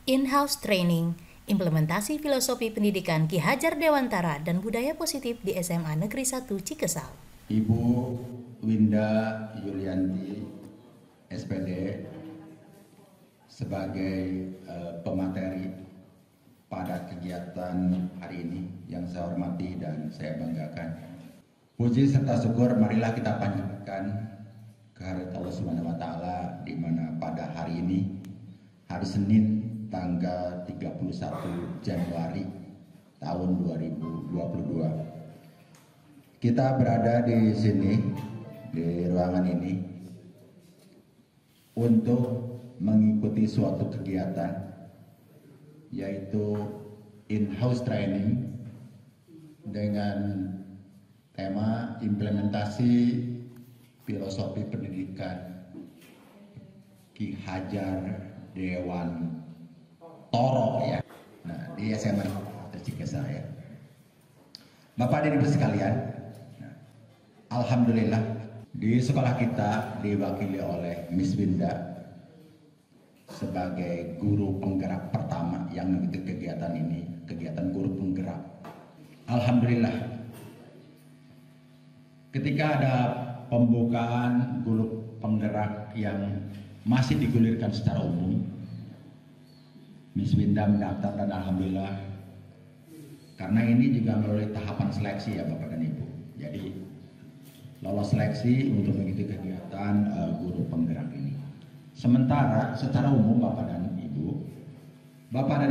In-house training, implementasi filosofi pendidikan Ki Hajar Dewantara dan budaya positif di SMA Negeri 1 Cikesal. Ibu Winda Yulianti, SPD, sebagai pemateri pada kegiatan hari ini yang saya hormati dan saya banggakan. Puji serta syukur marilah kita panjatkan kehadirat Allah Subhanahu wa taala di mana pada hari ini hari Senin tanggal 31 Januari tahun 2022 kita berada di sini di ruangan ini untuk mengikuti suatu kegiatan yaitu in-house training dengan tema implementasi filosofi pendidikan Ki Hajar Dewantara ya. Nah, di SMA Cikesal ya. Bapak dan Ibu sekalian, alhamdulillah di sekolah kita diwakili oleh Miss Winda sebagai guru penggerak pertama yang mengikuti kegiatan ini, kegiatan guru penggerak. Alhamdulillah. Ketika ada pembukaan guru penggerak yang masih digulirkan secara umum, Miss Winda mendaftar dan alhamdulillah karena ini juga melalui tahapan seleksi ya Bapak dan Ibu. Jadi lolos seleksi untuk mengikuti kegiatan guru penggerak ini. Sementara secara umum Bapak dan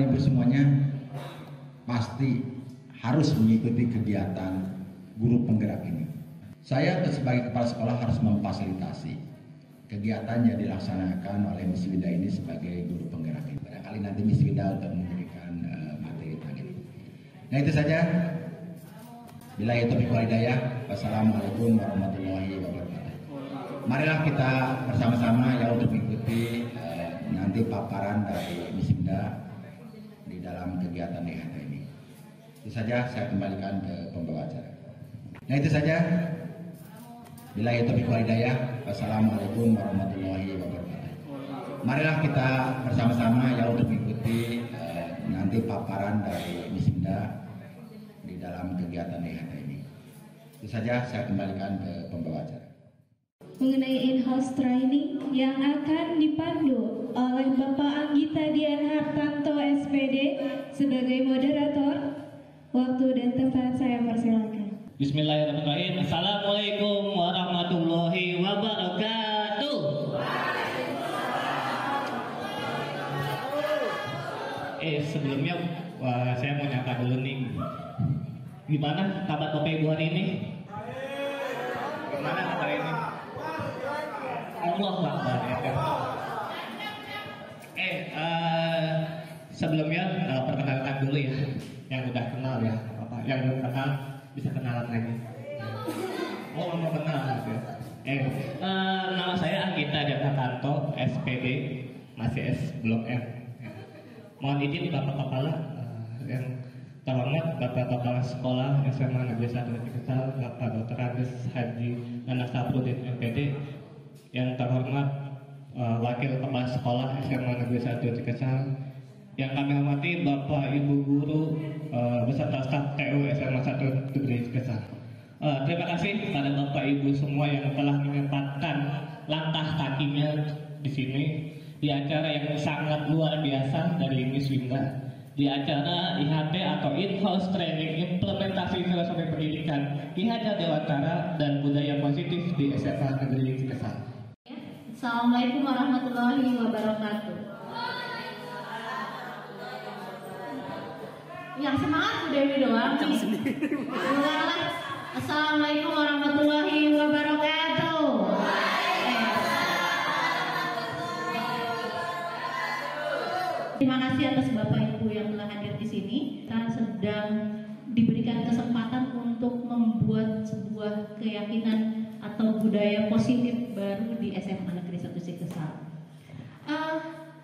Ibu semuanya pasti harus mengikuti kegiatan guru penggerak ini. Saya sebagai kepala sekolah harus memfasilitasi kegiatan yang dilaksanakan oleh Miss Winda ini sebagai guru penggerak ini. Barangkali nanti Miss Winda untuk memberikan materi tadi. Nah itu saja. Billahi taufiq wal hidayah. Wassalamualaikum warahmatullahi wabarakatuh. Marilah kita bersama-sama ya untuk mengikuti nanti paparan dari Miss Winda di dalam kegiatan DHT ini. Itu saja, saya kembalikan ke pembawa acara. Nah itu saja. Billahi taufiq wal hidayah. Wassalamualaikum warahmatullahi wabarakatuh. Marilah kita bersama-sama ya untuk mengikuti nanti paparan dari Miss Winda di dalam kegiatan DHT ini. Itu saja, saya kembalikan ke pembawa acara. Mengenai in-house training yang akan dipandu oleh Bapak Anggita Dian Hartanto SPD sebagai moderator. Waktu dan tempat saya persilakan. Bismillahirrahmanirrahim. Assalamualaikum warahmatullahi wabarakatuh. Sebelumnya saya mau nyapa dulu nih. Gimana kabar Bapak Ibu hari ini? Gimana kabar ini? Allah Akbar ya kan. Sebelumnya perkenalkan dulu ya. Yang udah kenal ya, yang belum kenal bisa kenalan lagi. Oh mau kenal gitu. Nama saya Anggita Dian Hartanto, SPD, masih S Blok F. Mohon izin Bapak Kepala yang terhormat Bapak Kepala Sekolah SMA Negeri 1 Cikesal, Bapak Dr. Andes Haji Nanas Saprudin MPD, yang terhormat Wakil Kepala Sekolah SMA Negeri 1 Cikesal, yang kami hormati Bapak Ibu Guru beserta staf TU SMA 1 Negeri Cikesal. Terima kasih kepada Bapak Ibu semua yang telah menyempatkan langkah kakinya di sini di acara yang sangat luar biasa dari Miss Winda, di acara IHT atau In-House Training Implementasi Filosofi Pendidikan Ki Hajar Dewantara dan Budaya Positif di SMA Negeri Cikesal. Assalamualaikum warahmatullahi wabarakatuh. Yang semangat Bu Dewi doang nih. Assalamualaikum warahmatullahi wabarakatuh. Terima kasih atas Bapak Ibu yang telah hadir di sini. Kita sedang diberikan kesempatan untuk membuat sebuah keyakinan atau budaya positif baru di SMA Negeri 1 Cikesal.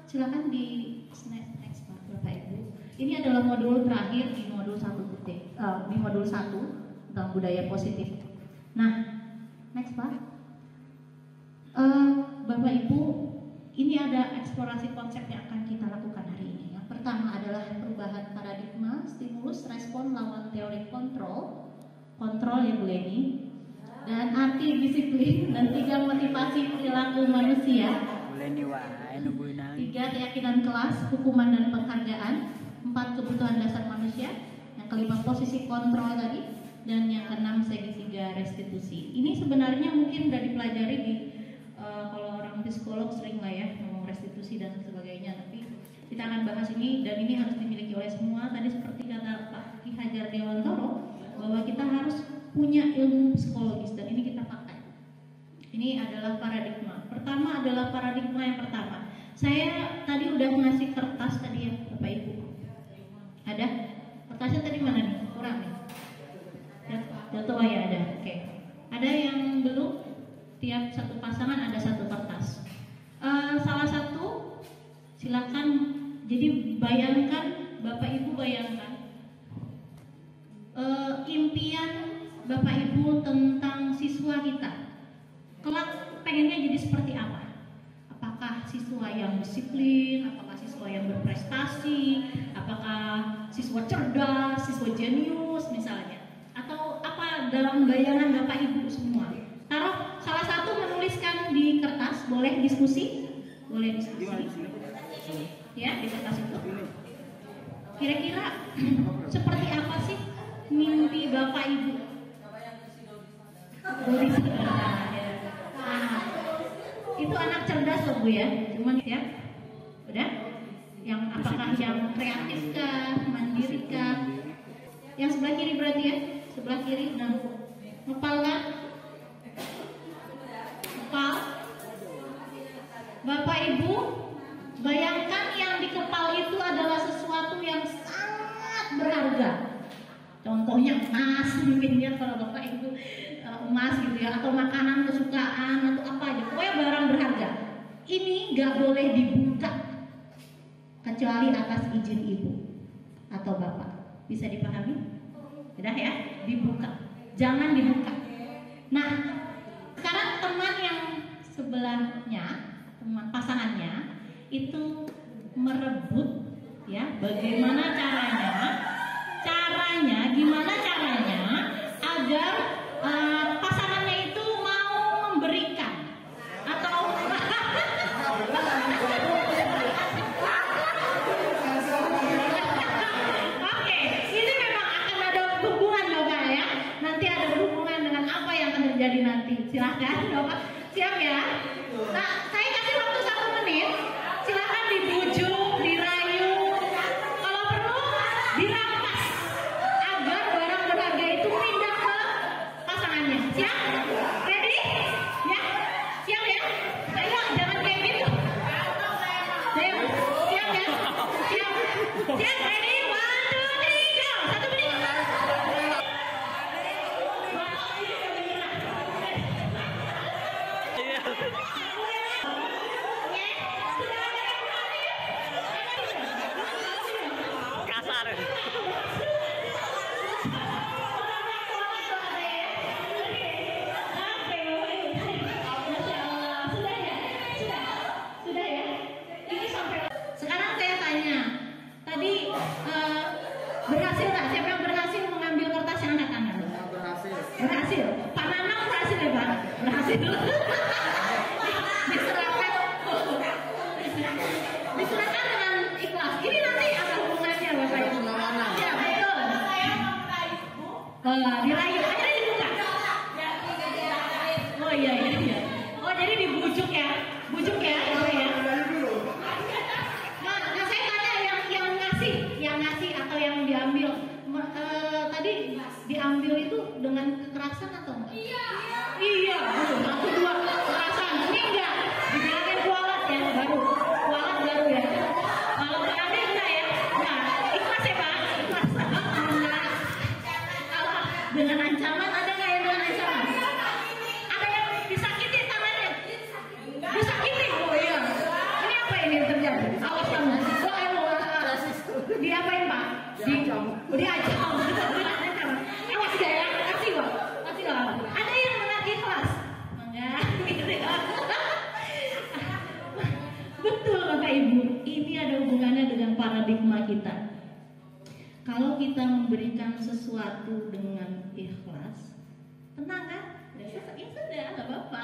Silakan di next Pak Bapak Ibu. Ini adalah modul terakhir di modul 1 di modul 1 tentang budaya positif. Nah, next Pak. Bapak Ibu, ini ada eksplorasi konsep yang akan kita lakukan hari ini. Yang pertama adalah perubahan paradigma, stimulus, respon, lawan teori kontrol ya Bu Leni, dan arti disiplin, dan 3 motivasi perilaku manusia, 3 keyakinan kelas, hukuman dan penghargaan, 4 kebutuhan dasar manusia, yang kelima posisi kontrol tadi, dan yang keenam segitiga restitusi. Ini sebenarnya mungkin sudah dipelajari di kalau orang psikolog sering lah ya ngomong restitusi dan sebagainya, tapi kita akan bahas ini, dan ini harus dimiliki oleh semua. Tadi seperti kata Pak Ki Hajar Dewantara bahwa kita harus punya ilmu psikologis, dan ini kita pakai. Ini adalah paradigma. Pertama adalah paradigma yang pertama. Saya tadi udah ngasih kertas tadi ya Bapak Ibu. Ada? Kertasnya tadi mana nih? Kurang nih? Jatuh, oh ya ada. Oke. Ada yang belum? Tiap satu pasangan ada 1 kertas. Salah satu, silakan. Jadi bayangkan, Bapak Ibu bayangkan impian Bapak Ibu tentang siswa kita. Kelak pengennya jadi seperti apa? Apakah siswa yang disiplin? Apakah siswa yang berprestasi? Apakah siswa cerdas? Siswa jenius misalnya? Atau apa dalam bayangan Bapak Ibu semua? Taruh salah satu menuliskan di kertas, boleh diskusi? Boleh diskusi. Ya, di kertas itu. Kira-kira seperti apa sih mimpi Bapak Ibu? Itu anak cerdas loh Bu ya. Cuman ya, udah? Yang apakah yang kreatif kah, mandiri kah? Yang sebelah kiri berarti ya? Sebelah kiri, nah, ngepal kan? Ngepal. Bapak Ibu, bayangkan yang di kepal itu adalah sesuatu yang sangat berharga. Contohnya emas, mungkin ya kalau Bapak Ibu emas gitu ya, atau makanan kesukaan atau apa aja, pokoknya barang berharga. Ini nggak boleh dibuka kecuali atas izin ibu atau bapak. Bisa dipahami? Udah ya, dibuka. Jangan dibuka. Nah, sekarang teman yang sebelahnya, teman pasangannya itu merebut ya, bagaimana gimana caranya agar pasangannya itu mau memberikan atau Oke, ini memang akan ada hubungan Bapak ya. Nanti ada hubungan dengan apa yang akan terjadi nanti. Silahkan Bapak, siap ya? Nah, saya kasih waktu 1 menit. Silahkan dibujuk, dirayu, kalau perlu dirampas agar barang berharga itu pindah ke pasangannya. Siap? Ready? Ya? Siap ya? Ayo, jangan kayak gitu. Ayo, siap ya? Siap? Siap, ready? 1, 2, 3, go! 1 menit. Kasar. Sudah ya? Ini sampai. Sekarang saya tanya, tadi berhasil nggak? Siapa yang berhasil mengambil kertas yang angkat tangan? Berhasil. Pak Nanang berhasil ya Pak? Berhasil. Diserahkan dengan ikhlas. Ini nanti apa hubungannya Bapak Ibu? Ya betul. Dirayu, akhirnya dibuka. Oh iya. Oh jadi dibujuk ya, bujuk ya, boleh ya. Nah saya tanya yang ngasih atau yang diambil. Tadi diambil itu dengan kekerasan atau enggak? Iya. Betul. 1, 2 kekerasan. Ini enggak. Dibilangin kualat ya, kualat baru ya. Kalau diambil enggak ya? Nah, ikhlas ya Pak? Ikhlas. Enggak. Kalau dengan ancaman ada nggak yang dengan ancaman? Ada yang disakiti tangannya? Disakiti? Oh iya. Ini apa ini yang terjadi? Awas kamu. Diapain Pak? Diancam. Awas gak ya? Kasih Pak. Ada yang menagih kelas? Enggak. Betul Bapak Ibu. Ini ada hubungannya dengan paradigma Kalau kita memberikan sesuatu dengan ikhlas, tenang kan? Ya sudah, nggak apa-apa.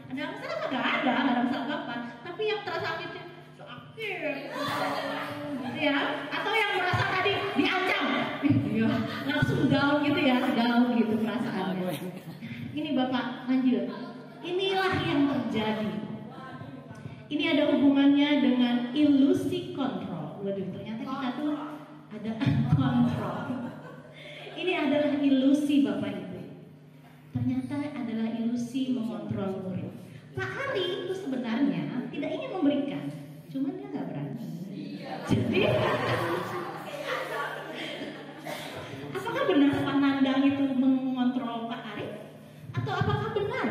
Ada masalah nggak ada masalah apa-apa. Tapi yang terasa sakitnya sakit, gitu ya. Atau yang merasa tadi diancam, ya langsung down gitu ya, down gitu perasaannya. Ini Bapak lanjut. Inilah yang terjadi. Ini ada hubungannya dengan ilusi kontrol. Waduh, ternyata kita tuh ada kontrol. Ini adalah ilusi Bapak Ibu. Ternyata adalah ilusi mengontrol murid. Pak Ali itu sebenarnya tidak ingin memberikan, cuman dia nggak berani. Jadi, apakah benar Pak Nandang itu mengontrol Pak Ari? Atau apakah benar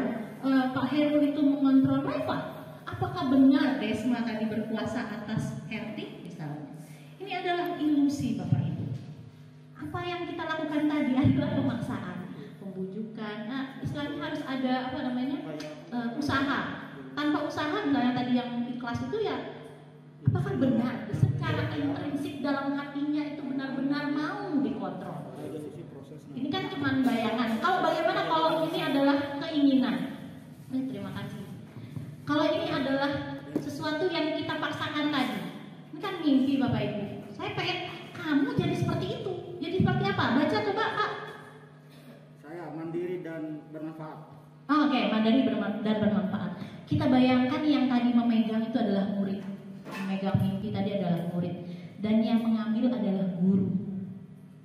Pak Heru itu mengontrol Reva? Apakah benar Desma tadi berkuasa atas Herti misalnya? Ini adalah ilusi Bapak Ibu. Apa yang kita lakukan tadi adalah pemaksaan, pembujukan. Nah, istilahnya harus ada usaha. Tanpa usaha misalnya tadi yang ikhlas itu ya, apakah benar secara intrinsik dalam hatinya itu benar-benar mau dikontrol? Ini kan cuma bayangan. Kalau bagaimana kalau ini adalah keinginan? Terima kasih. Kalau ini adalah sesuatu yang kita paksakan tadi, ini kan mimpi Bapak Ibu. Saya pengen kamu jadi seperti itu. Jadi seperti apa? Baca coba Pak. Saya mandiri dan bermanfaat. Oke, mandiri dan bermanfaat. Kita bayangkan yang tadi memegang itu adalah murid. Memegang mimpi tadi adalah murid. Dan yang mengambil adalah guru.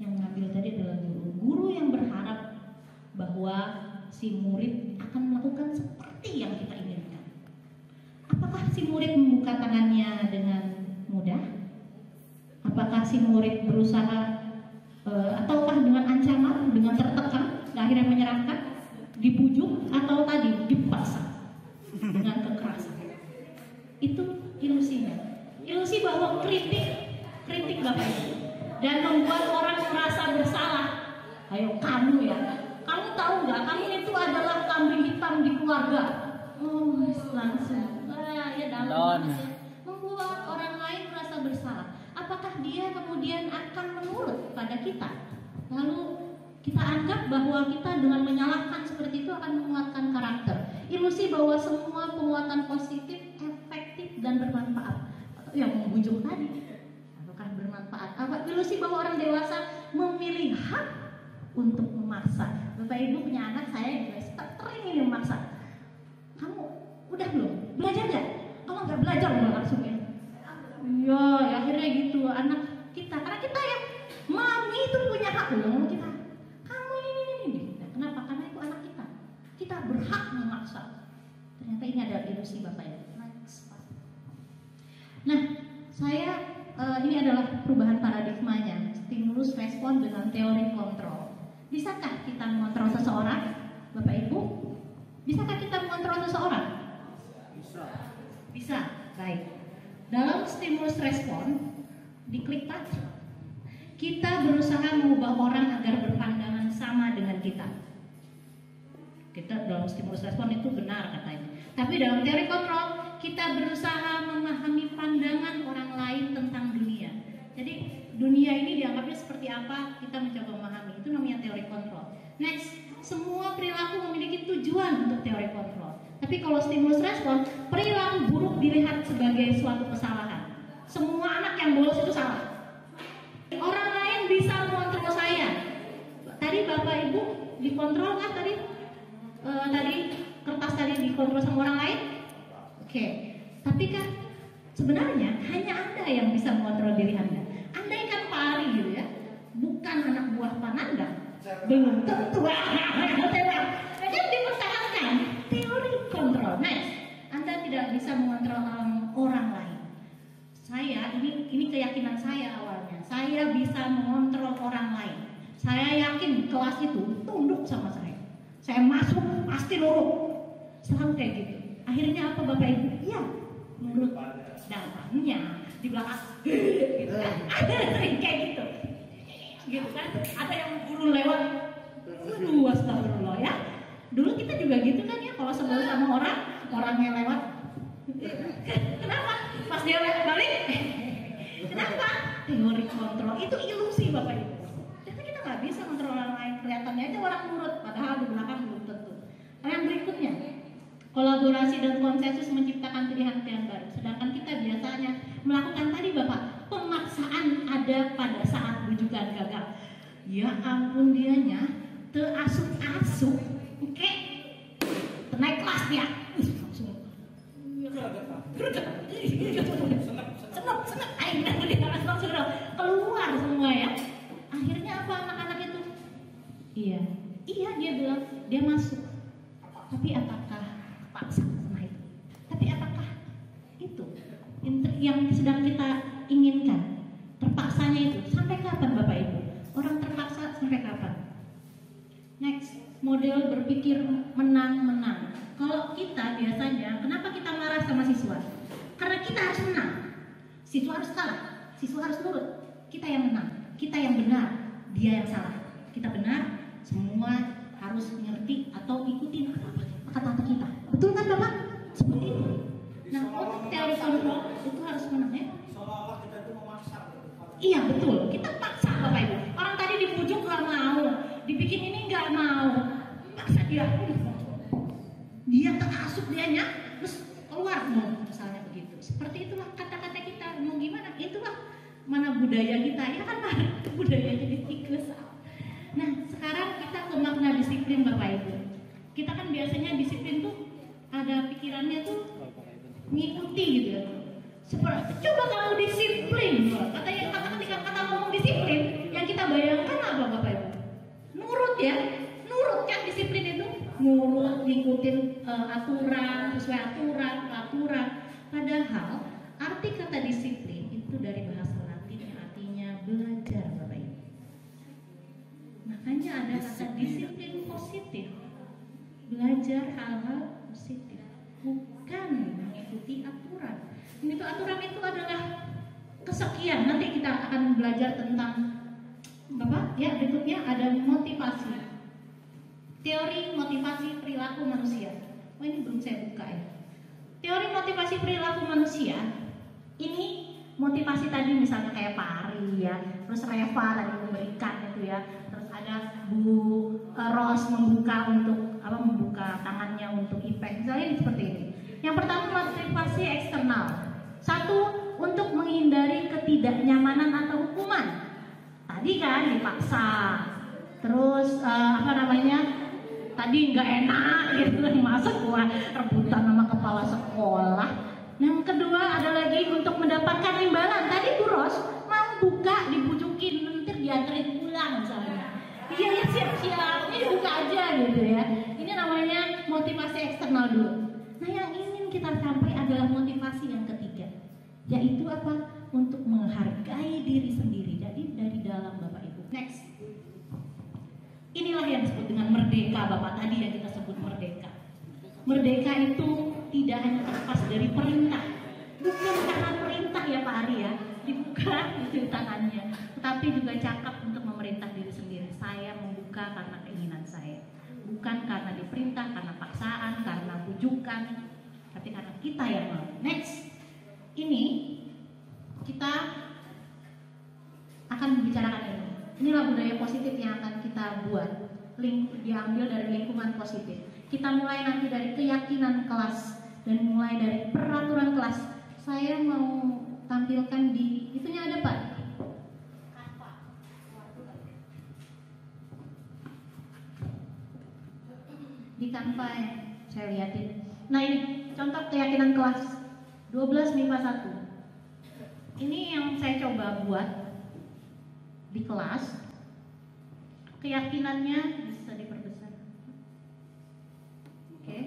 Yang mengambil tadi adalah guru. Guru yang berharap bahwa si murid akan melakukan seperti yang kita inginkan. Apakah si murid membuka tangannya dengan mudah? Apakah si murid berusaha ataukah dengan ancaman, dengan tertekan, akhirnya menyerahkan, dibujuk, atau tadi dipaksa dengan kekerasan? Itu ilusinya. Ilusi bahwa kritik Bapak Ibu, dan membuat orang merasa bersalah. Ayo kamu ya, kamu tahu nggak? Kamu itu adalah kambing hitam di keluarga. Langsung, ya dalam membuat orang lain merasa bersalah. Apakah dia kemudian akan menurut pada kita? Lalu kita anggap bahwa kita dengan menyalahkan seperti itu akan menguatkan karakter. Ilusi bahwa semua penguatan positif, efektif dan bermanfaat. Atau yang membujuk tadi, apakah bermanfaat? Apa ilusi bahwa orang dewasa memilih hak untuk memaksa? Bapak Ibu punya anak, saya juga sering ini memaksa. Kamu udah belum? Belajar nggak? Kalau nggak belajar malah langsung ya. Ya, akhirnya gitu anak kita. Karena kita yang mami itu punya hak loh kita. Kamu ini. Nah, kenapa? Karena itu anak kita. Kita berhak memaksa. Ternyata ini ada ilusi Bapak ya. Nah, saya ini adalah perubahan paradigmanya. Stimulus respon dengan teori kontrol. Bisakah kita mengontrol seseorang, Bapak Ibu? Bisakah kita mengontrol seseorang? Bisa. Baik. Dalam stimulus respon, diklik touch, kita berusaha mengubah orang agar berpandangan sama dengan kita. Kita dalam stimulus respon itu benar katanya. Tapi dalam teori kontrol, kita berusaha memahami pandangan orang lain tentang dunia. Jadi dunia ini dianggapnya seperti apa, kita mencoba memahami. Itu namanya teori kontrol. Next, semua perilaku memiliki tujuan untuk teori kontrol. Tapi kalau stimulus respon, perilaku buruk dilihat sebagai suatu kesalahan. Semua anak yang bolos itu salah. Orang lain bisa mengontrol saya. Tadi Bapak Ibu dikontrol nggak tadi? Tadi kertas tadi dikontrol sama orang lain? Oke. Tapi kan sebenarnya hanya Anda yang bisa mengontrol diri Anda. Andai kan Pak Ari gitu ya, bukan anak buah Pak Nandang, belum tentu. Jadi dipertahankan teori kontrol. Next, Anda tidak bisa mengontrol orang lain. Saya ini keyakinan saya awalnya. Saya bisa mengontrol orang lain. Saya yakin kelas itu tunduk sama saya. Saya masuk pasti nurut. Selalu kayak gitu. Akhirnya apa Bapak Ibu? Iya, nurut. Datangnya di belakang gitu kan. Ada sering kayak gitu. Gitu kan. Ada yang guru lewat. Aduh, astagfirullah ya. Dulu kita juga gitu kan ya, kalau sebel sama orangnya lewat. Kenapa? Pas dia lewat balik, kenapa? Teori kontrol itu ilusi Bapak Ibu. kelihatannya aja orang nurut, padahal di belakang belum tentu. Yang berikutnya, kolaborasi dan konsensus menciptakan pilihan-pilihan baru. Sedangkan kita biasanya melakukan tadi Bapak, pemaksaan ada pada saat rujukan gagal. Ya ampun dianya, teasuk-asuk, oke, naik kelas dia, langsung senep, akhirnya dia langsung keluar semua ya. Akhirnya apa anak-anak itu? Iya dia bilang dia masuk. Tapi apakah paksa sama itu? Tapi apakah itu yang sedang kita inginkan? Terpaksanya itu sampai kapan Bapak Ibu? Orang terpaksa sampai kapan? Next, model berpikir menang-menang. Kalau kita biasanya, kenapa kita marah sama siswa? Karena kita harus menang. Siswa harus kalah, siswa harus nurut. Kita yang menang, kita yang benar, dia yang salah. Kita benar, semua harus mengerti atau ikutin kata-kata kita. Betul kan Bapak? Seperti itu. Nah, untuk teori kontrol itu harus menang ya. Seolah-olah kita itu memaksa. Iya betul, kita paksa Bapak Ibu. Orang tadi dipujuk nggak mau, dibikin ini nggak mau, paksa dia. Dia terasuk dianya, terus keluar mau, misalnya begitu. Seperti itulah kata-kata kita. Mau gimana? Itulah mana budaya kita ya kan Pak? Budayanya di tikus. Nah sekarang kita ke makna disiplin Bapak Ibu. Kita kan biasanya disiplin tuh ada pikirannya tuh ngikuti gitu ya. Coba kamu disiplin, ketika kata ngomong disiplin, yang kita bayangkan apa Bapak Ibu? Nurut ya, nurut kan disiplin itu, nurut, ngikutin aturan, sesuai aturan. Padahal arti kata disiplin itu dari bahasa Latin yang artinya belajar Bapak Ibu. Makanya ada kata disiplin positif, belajar hal-hal positif, bukan mengikuti aturan. Ini tuh aturan itu adalah kesekian. Nanti kita akan belajar tentang Bapak ya, berikutnya ada motivasi. Teori motivasi perilaku manusia. Oh ini belum saya buka ya. Teori motivasi perilaku manusia. Ini motivasi tadi misalnya kayak Pak Ari ya, terus Reva tadi memberikan itu ya, terus ada Bu Ros membuka tangannya untuk IPEK. Misalnya ini seperti ini. Yang pertama motivasi eksternal. Satu, untuk menghindari ketidaknyamanan atau hukuman. Tadi kan dipaksa. Terus tadi nggak enak gitu, masa gua rebutan sama kepala sekolah. Yang kedua ada lagi untuk mendapatkan imbalan. Tadi Bu Ros mau buka, dibujukin, nanti dianterin pulang misalnya. Iya ya siap-siap, ini dibuka aja gitu ya. Ini namanya motivasi eksternal dulu. Nah yang ingin kita capai adalah motivasi yang ketiga, yaitu apa? Untuk menghargai diri sendiri. Jadi dari dalam Bapak Ibu. Next. Inilah yang disebut dengan merdeka Bapak tadi yang kita sebut merdeka. Merdeka itu tidak hanya terlepas dari perintah. Bukan karena perintah ya Pak Ari ya, dibuka itu tangannya. Tetapi juga cakap untuk memerintah diri sendiri. Saya membuka karena keinginan saya. Bukan karena diperintah, karena paksaan, karena bujukan, tapi karena kita yang mau. Next. Ini kita akan membicarakan ini. Inilah budaya positif yang akan kita buat. Diambil dari lingkungan positif. Kita mulai nanti dari keyakinan kelas dan mulai dari peraturan kelas. Saya mau tampilkan di itunya ada Pak. Di Canva ya, saya lihatin. Nah ini contoh keyakinan kelas 12 MIPA 1. Ini yang saya coba buat di kelas. Keyakinannya bisa diperbesar. Oke.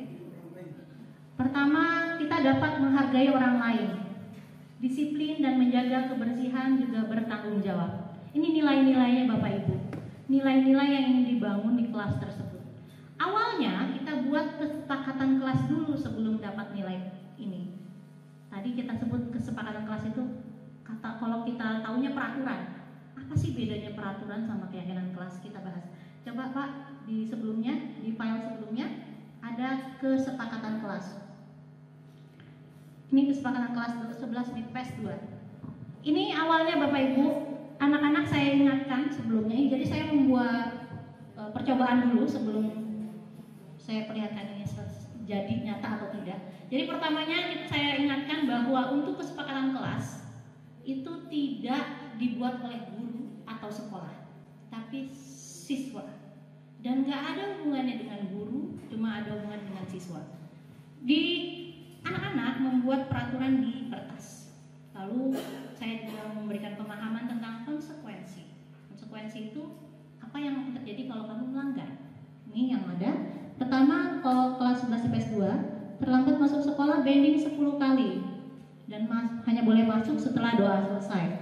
Pertama, kita dapat menghargai orang lain. Disiplin dan menjaga kebersihan juga bertanggung jawab. Ini nilai-nilainya Bapak Ibu. Nilai-nilai yang ingin dibangun di kelas tersebut. Awalnya kita buat kesepakatan kelas dulu sebelum dapat nilai ini. Tadi kita sebut kesepakatan kelas itu kalau kita taunya peraturan. Apa sih bedanya peraturan sama keyakinan kelas? Kita bahas. Coba Pak, di file sebelumnya ada kesepakatan kelas. Ini kesepakatan kelas 11 di PES 2. Ini awalnya Bapak Ibu, anak-anak saya ingatkan sebelumnya. Jadi saya membuat percobaan dulu sebelum saya perlihatkan ini jadi nyata atau tidak. Jadi pertamanya saya ingatkan bahwa untuk kesepakatan kelas itu tidak dibuat oleh guru atau sekolah, tapi siswa. Dan nggak ada hubungannya dengan guru, cuma ada hubungan dengan siswa. Di anak-anak membuat peraturan di kertas. Lalu saya juga memberikan pemahaman tentang konsekuensi. Konsekuensi itu apa yang terjadi kalau kamu melanggar. Ini yang ada. Pertama, kalau kelas 11 IPS 2 terlambat masuk sekolah bending 10 kali dan hanya boleh masuk setelah doa selesai.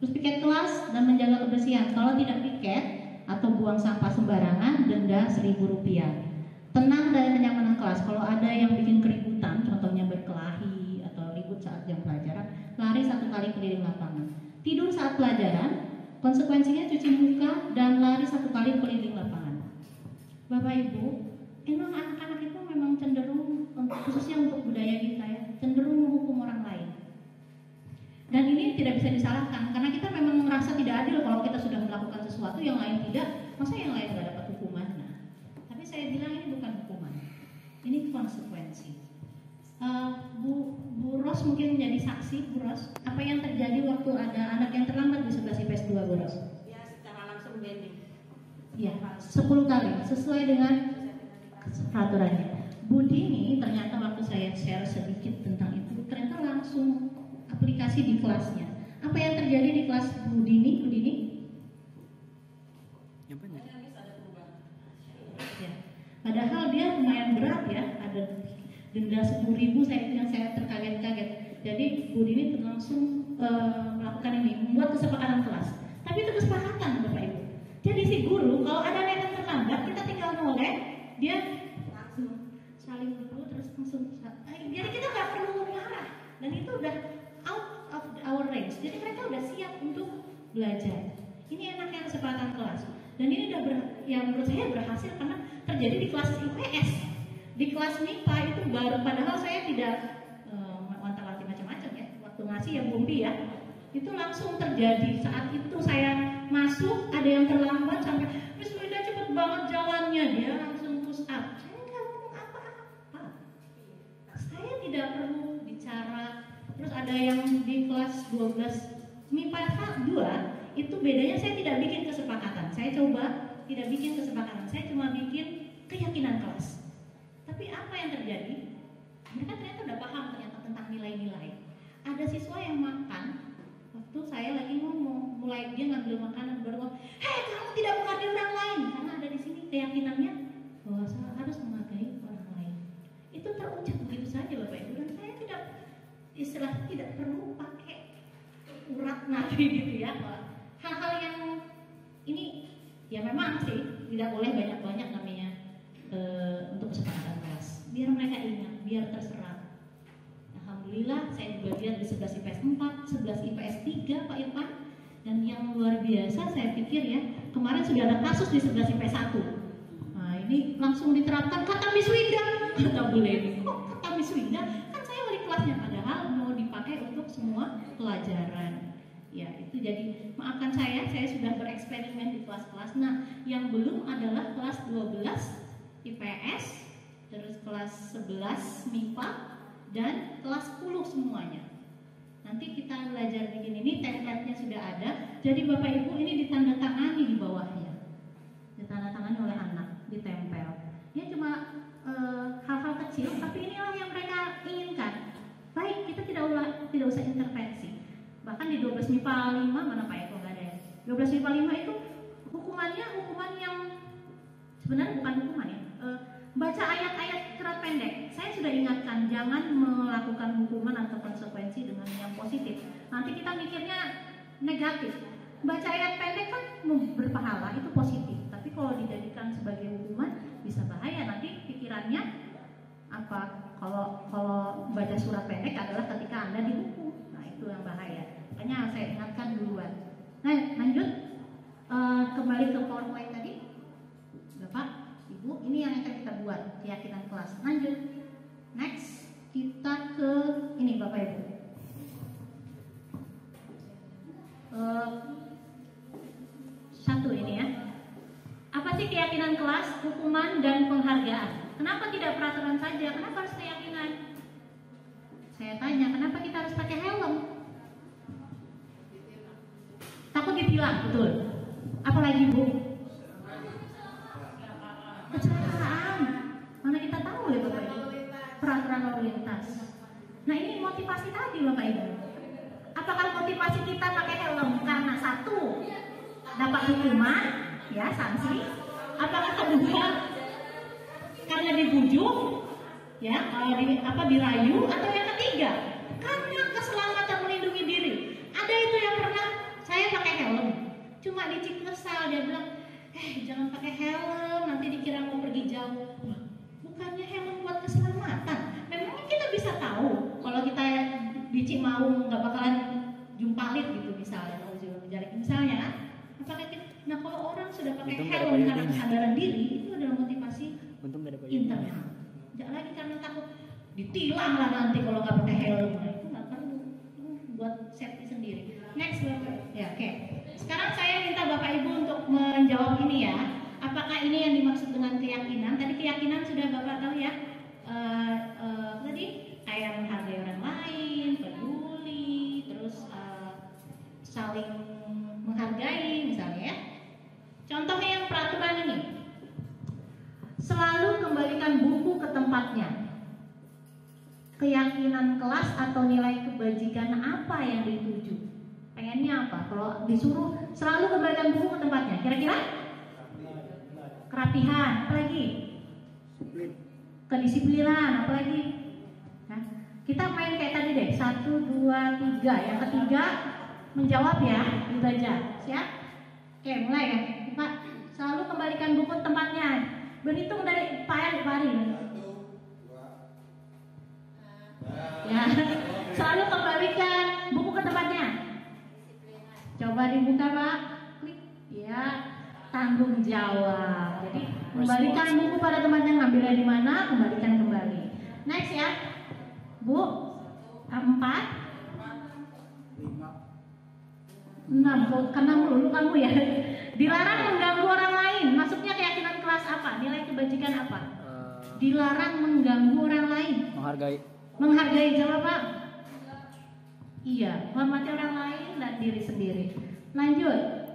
Terus piket kelas dan menjaga kebersihan. Kalau tidak piket atau buang sampah sembarangan, denda Rp1.000. Tenang dan kenyamanan kelas. Kalau ada yang bikin keributan, contohnya berkelahi atau ribut saat jam pelajaran, lari 1 kali keliling lapangan. Tidur saat pelajaran, konsekuensinya cuci muka dan lari 1 kali keliling lapangan. Bapak Ibu, emang anak-anak itu memang cenderung, khususnya untuk budaya kita ya, cenderung menghukum orang lain. Dan ini tidak bisa disalahkan, karena kita memang merasa tidak adil kalau kita sudah melakukan sesuatu yang lain tidak, masa yang lain nggak dapat hukuman. Nah, tapi saya bilang ini bukan hukuman, ini konsekuensi. Bu Ros mungkin menjadi saksi. Bu Ros, apa yang terjadi waktu ada anak yang terlambat di 11 IPS 2, Bu Ros? Ya, secara langsung bending. Ya, 10 kali sesuai dengan peraturannya. Bu Dini ternyata waktu saya share sedikit tentang itu, ternyata langsung aplikasi di kelasnya. Apa yang terjadi di kelas Bu Dini? Bu Dini? Ya. Padahal dia lumayan berat ya, ada denda 10.000. Saya terkaget-kaget. Jadi Bu Dini langsung melakukan ini, membuat kesepakatan kelas. Tapi itu kesepakatan Bapak Ibu. Jadi si guru kalau ada anak yang terlambat, kita tinggal noleh, dia langsung saling dulu terus langsung. Jadi kita nggak perlu marah. Dan itu udah out of our range. Jadi mereka udah siap untuk belajar. Ini enaknya kesepakatan kelas. Dan ini udah yang menurut saya berhasil karena terjadi di kelas IPS. Di kelas MIPA itu baru, padahal saya tidak wanti-wanti macam-macam ya. Waktu ngasih ya Bumpi ya. Itu langsung terjadi. Saat itu saya masuk, ada yang terlambat sampai Miss Wida cepet banget jalannya, dia langsung push up. Saya nggak ngomong apa-apa. Saya tidak perlu bicara. Terus ada yang di kelas 12 MIPA 2 itu bedanya saya tidak bikin kesepakatan. Saya coba tidak bikin kesepakatan. Saya cuma bikin keyakinan kelas. Tapi apa yang terjadi? Mereka ternyata udah paham ternyata tentang nilai-nilai. Ada siswa yang makan waktu saya lagi ngomong, mulai dia ngambil makanan baru ngomong, hei kamu tidak menghargai orang lain, karena ada di sini keyakinannya bahwa saya harus menghargai orang lain. Itu terucap begitu saja Bapak Ibu, dan saya tidak perlu pakai urat nadi gitu ya. Hal-hal yang ini ya memang sih tidak boleh banyak-banyak namanya untuk kesepakatan kelas. Biar mereka ingat, biar terserap. Alhamdulillah saya juga lihat di 11 IPS 4, 11 IPS 3 Pak Irfan. Dan yang luar biasa saya pikir ya, kemarin sudah ada kasus di 11 IPS 1. Nah ini langsung diterapkan kata Miss Wida. Kata Bu Leni, kok kata Miss Wida? Kan saya wali kelasnya, padahal mau dipakai untuk semua pelajaran. Ya itu jadi, maafkan saya sudah bereksperimen di kelas-kelas. Nah yang belum adalah kelas 12 IPS, terus kelas 11 MIPA, dan kelas 10 semuanya. Nanti kita belajar bikin ini, template-nya sudah ada. Jadi Bapak Ibu ini ditandatangani di bawahnya, ditandatangani oleh anak, ditempel. Ini cuma hal-hal kecil, tapi inilah yang mereka inginkan. Baik, kita tidak usah intervensi. Bahkan di 12 MIPA 5 mana Pak Eko nggak ada ya? 12 MIPA 5 itu hukuman yang sebenarnya bukan hukuman ya. Baca ayat-ayat surat pendek. Saya sudah ingatkan jangan melakukan hukuman atau konsekuensi dengan yang positif. Nanti kita mikirnya negatif. Baca ayat pendek kan berpahala, itu positif. Tapi kalau dijadikan sebagai hukuman bisa bahaya. Nanti pikirannya apa? Kalau baca surat pendek adalah ketika Anda dihukum. Nah itu yang bahaya. Makanya saya ingatkan duluan. Nah lanjut kembali ke PowerPoint tadi, Bapak. Ibu, ini yang akan kita buat keyakinan kelas. Lanjut, next kita ke ini Bapak Ibu. Satu ini ya. Apa sih keyakinan penghargaan. Kenapa tidak peraturan saja? Kenapa harus keyakinan? Saya tanya, kenapa kita harus pakai helm? Takut ditilang, betul. Apalagi Bu? Kecelakaan. Mana kita tahu ya Bapak Ibu? Peraturan lalu lintas. Nah ini motivasi tadi Bapak Ibu. Apakah motivasi kita pakai helm karena satu dapat hukuman, ya sanksi? Apakah kedua karena dibujuk, ya dirayu, atau yang ketiga karena keselamatan melindungi diri? Ada itu yang pernah saya pakai helm, cuma di Cikesal dia bilang, jangan pakai helm, nanti dikira mau pergi jauh. Bukannya helm buat keselamatan? Memang kita bisa tahu kalau kita di Cimaung nggak bakalan jumpalit gitu misalnya, misalnya kan? Apakah kita, nah kalau orang sudah pakai helm karena kesadaran diri, itu adalah motivasi internal. Jangan lagi karena takut ditilang lah nanti kalau nggak pakai helm. Nah, itu nggak perlu, buat safety sendiri. Next Bapak, ya oke. Sekarang saya minta Bapak Ibu untuk menjawab ini ya. Apakah ini yang dimaksud dengan keyakinan? Tadi keyakinan sudah Bapak tahu ya. Tadi kayak menghargai orang lain, peduli, terus saling menghargai misalnya ya. Contohnya yang peraturan ini, selalu kembalikan buku ke tempatnya. Keyakinan kelas atau nilai kebajikan apa yang dituju? Pengennya apa? Kalau disuruh selalu kembalikan buku ke tempatnya, kira-kira? Kerapihan, apa lagi? Kedisiplinan, apa lagi? Nah, kita main kayak tadi deh, 1, 2, 3. Yang ketiga menjawab ya, dibaca. Siap? Oke, mulai ya. Pak, selalu kembalikan buku ke tempatnya. Berhitung dari Pak Ari. Ya, selalu kembalikan buku ke tempatnya. Coba dibuka Pak. Klik. Ya, tanggung jawab. Jadi kembalikan buku pada tempatnya, ngambilnya di mana, kembalikan kembali. Next ya, Bu. 4. 6, kena melulu kamu ya. Dilarang mengganggu orang lain. Maksudnya keyakinan kelas apa? Nilai kebajikan apa? Dilarang mengganggu orang lain. Menghargai jawab Pak. Iya, menghormati orang lain dan diri sendiri. Lanjut.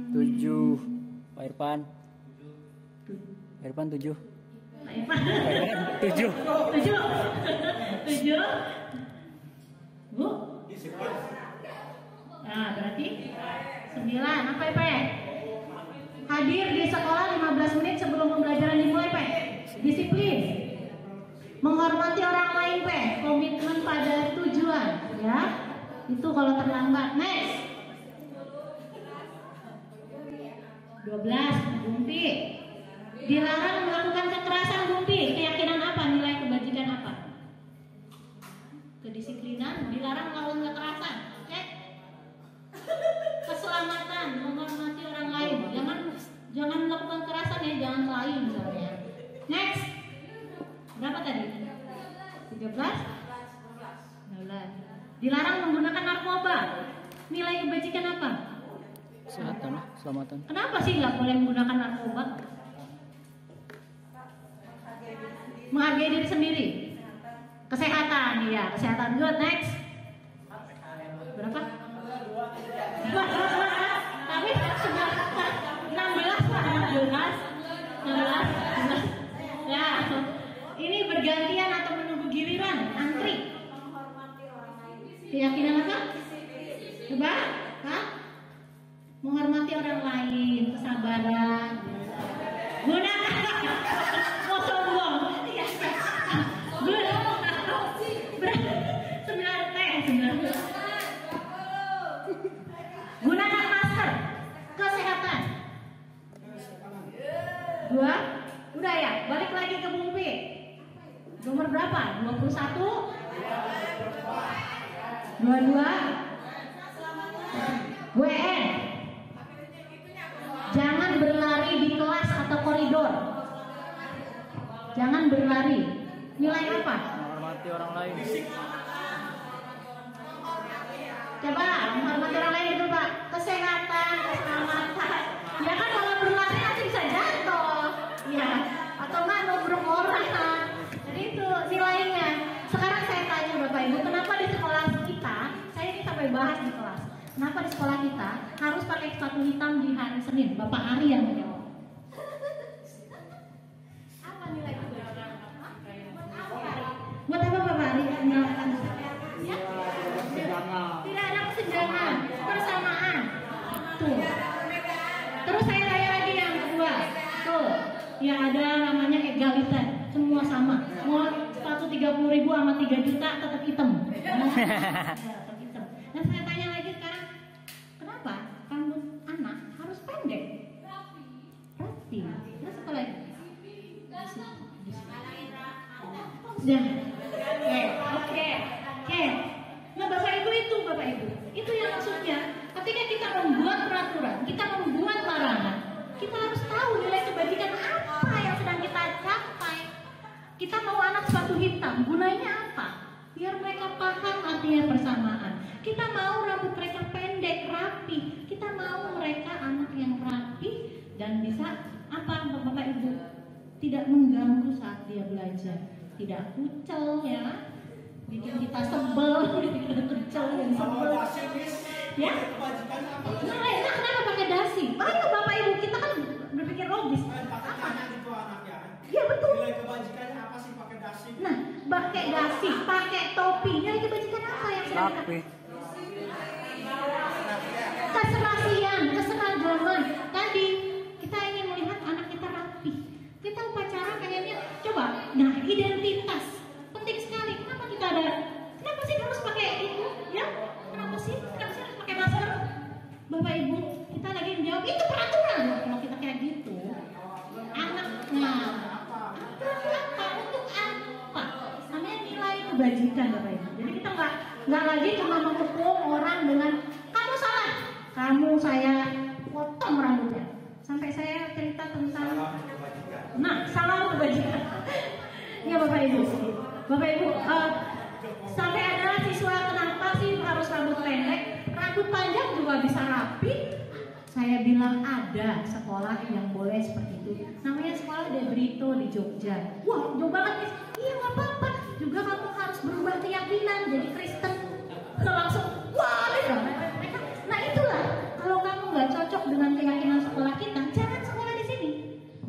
7. Pak Irfan. Pak Irfan 7. Pak Irfan. 7. 7. Bu. Nah, berarti 9. Apa ya, Pak? Hadir di sekolah 15 menit sebelum pembelajaran dimulai, Pak. Disiplin. Menghormati orang lain, Pak. Komitmen pada tujuan, ya. Itu kalau terlambat. Next. 12. Bumpi. Dilarang melakukan kekerasan, Bumpi. Keyakinan apa? Nilai kebajikan apa? Kedisiplinan. Dilarang melakukan kekerasan. Cek. Keselamatan, menghormati orang lain. Jangan melakukan kekerasan ya, jangan kelahi misalnya. Next. Berapa tadi? 13? 16. Dilarang menggunakan narkoba. Nilai kebajikan apa? Keselamatan. Kenapa sih nggak boleh menggunakan narkoba? Menghargai diri sendiri. Kesehatan, ya, kesehatan. Good, next. Berapa? Tapi 16 Pak, 16. Ya, ini bergantian atau menunggu giliran, antri. Keyakinan apa? Coba, Kak. Menghormati orang lain, kesabaran. Gunakan. Oh, sombong. Iya. Gunakan masker. Kesehatan. 2. Udah ya, balik lagi ke Bumpi. Nomor berapa? 21. 22. WN. Jangan berlari di kelas atau koridor. Jangan berlari. Nilai apa? Menghormati orang lain. Coba menghormati orang lain itu Pak. Kesehatan, keselamatan. Ya kan kalau berlari nanti bisa jatuh. Ya. atau nggak nubruk orang. Jadi itu nilainya. Sekarang saya tanya Bapak Ibu, kenapa di sekolah kita, saya ini sampai bahas di kelas, kenapa di sekolah kita harus pakai sepatu hitam di hari Senin? Bapak Ari yang menjawab. Apa nilai itu? Buat apa Bapak Ari menyalakan? Ya? Tidak ada kesenjangan, persamaan. Tuh. Terus saya tanya lagi yang kedua. Tuh, yang ada namanya egaliter, semua sama. Mau sepatu 30.000 sama 3 juta tetap hitam. Tetap hitam. Dan saya tanya lagi sekarang, kenapa rambut anak harus pendek? Rapi. Terus apa lagi? Oke. Nah Bapak Ibu itu yang maksudnya. Ketika kita membuat peraturan, kita membuat larangan, kita harus tahu nilai kebajikan apa yang sedang kita capai. Kita mau anak sepatu hitam, gunanya apa? Biar mereka paham artinya persamaan. Kita mau rambut mereka pendek, rapi. Kita mau mereka anak yang rapi dan bisa apa Bapak Ibu? Tidak mengganggu saat dia belajar, tidak kucel ya, bikin kita sebel, bikin kita kucel dan sebel. Ya? Nah, kenapa pakai dasi? Ayo Bapak Ibu, kita kan berpikir logis. Apa? Iya betul. Nilai kebajikannya apa sih pakai dasi? Nah, pakai dasi, pakai topi, nilai kebajikan apa yang sedang kita? Keserasian, keseragaman. Tadi kita ingin melihat anak kita rapi. Kita upacara pengennya, coba. Nah, identitas penting sekali. Kenapa kita ada? Kenapa sih harus pakai itu? Ya? Kenapa sih harus pakai masker? Bapak Ibu, kita lagi menjawab itu peraturan. Kalau kita kayak gitu, anaknya apa? Untuk apa? Namanya nilai kebajikan Bapak Ibu. Jadi kita nggak lagi cuma menghukum orang dengan kamu salah, kamu saya potong rambutnya. Sampai saya cerita tentang salah kebajikan. Ya Bapak Ibu, sampai ada siswa kenapa sih harus rambut pendek? Rambut panjang juga bisa rapi. Saya bilang ada sekolah yang boleh seperti itu. Namanya sekolah De Brito di Jogja. Wah, jauh banget nih. Iya nggak apa-apa. Juga kamu harus berubah keyakinan jadi Kristen. Langsung wah, mereka. Nah itulah kalau kamu nggak cocok dengan keyakinan sekolah kita, jangan sekolah di sini.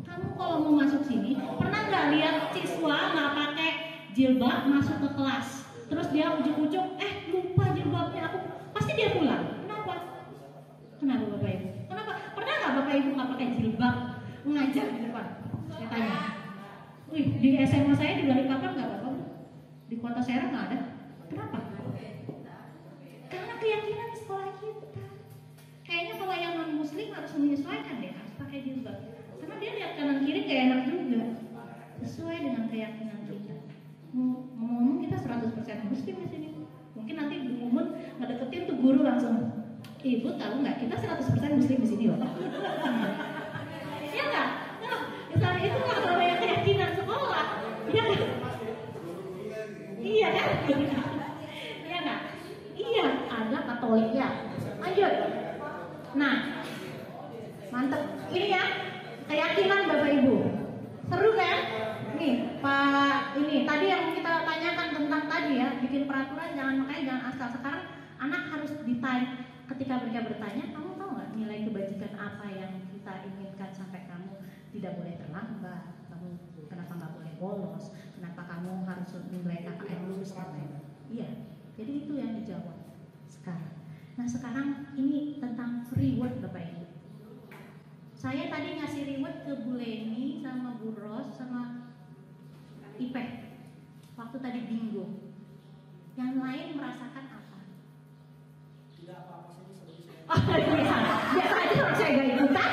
Kamu kalau mau masuk sini, pernah nggak lihat siswa nggak pakai jilbab masuk ke kelas? Terus dia ujuk-ujuk, lupa jilbabnya aku, pasti dia pulang. Kenapa Bapak Ibu? Kenapa? Pernah nggak Bapak Ibu nggak pakai jilbab ngajar di depan? Saya tanya. Wih, di SMA saya di Balikpapan nggak Bapak? Di Kota Serang nggak ada. Kenapa? Karena keyakinan di sekolah kita. Kayaknya kalau yang non Muslim harus menyesuaikan deh, harus pakai jilbab. Karena dia lihat kanan kiri kayak enak juga. Sesuai dengan keyakinan kita. Ngomong kita 100% Muslim di sini. Mungkin nanti Bu Mumun ngedeketin tuh guru langsung. Ibu tahu nggak kita 100% Muslim di sini loh. Iya nggak? Nah, misalnya itu nggak namanya keyakinan sekolah. Iya kan? Iya kan? Iya nggak? Iya, ada Katolik ya. Lanjut. Nah, mantep. Ini ya keyakinan Bapak Ibu. Seru kan? Nih Pak, ini tadi yang kita tanyakan tentang tadi ya, bikin peraturan jangan asal. Sekarang anak harus ditanya. Ketika mereka bertanya, kamu tahu nggak nilai kebajikan apa yang kita inginkan sampai kamu tidak boleh terlambat, kamu kenapa nggak boleh bolos, kenapa kamu harus nilai KKM lulus dan lain-lain. Iya, jadi itu yang dijawab sekarang. Nah sekarang ini tentang reward Bapak Ibu. Saya tadi ngasih reward ke Bu Leni sama Bu Ros sama Ipeh waktu tadi bingung. Yang lain merasakan apa? Tidak apa-apa saja seperti saya. Oh iya, biasa aja kalau saya gak ikutan.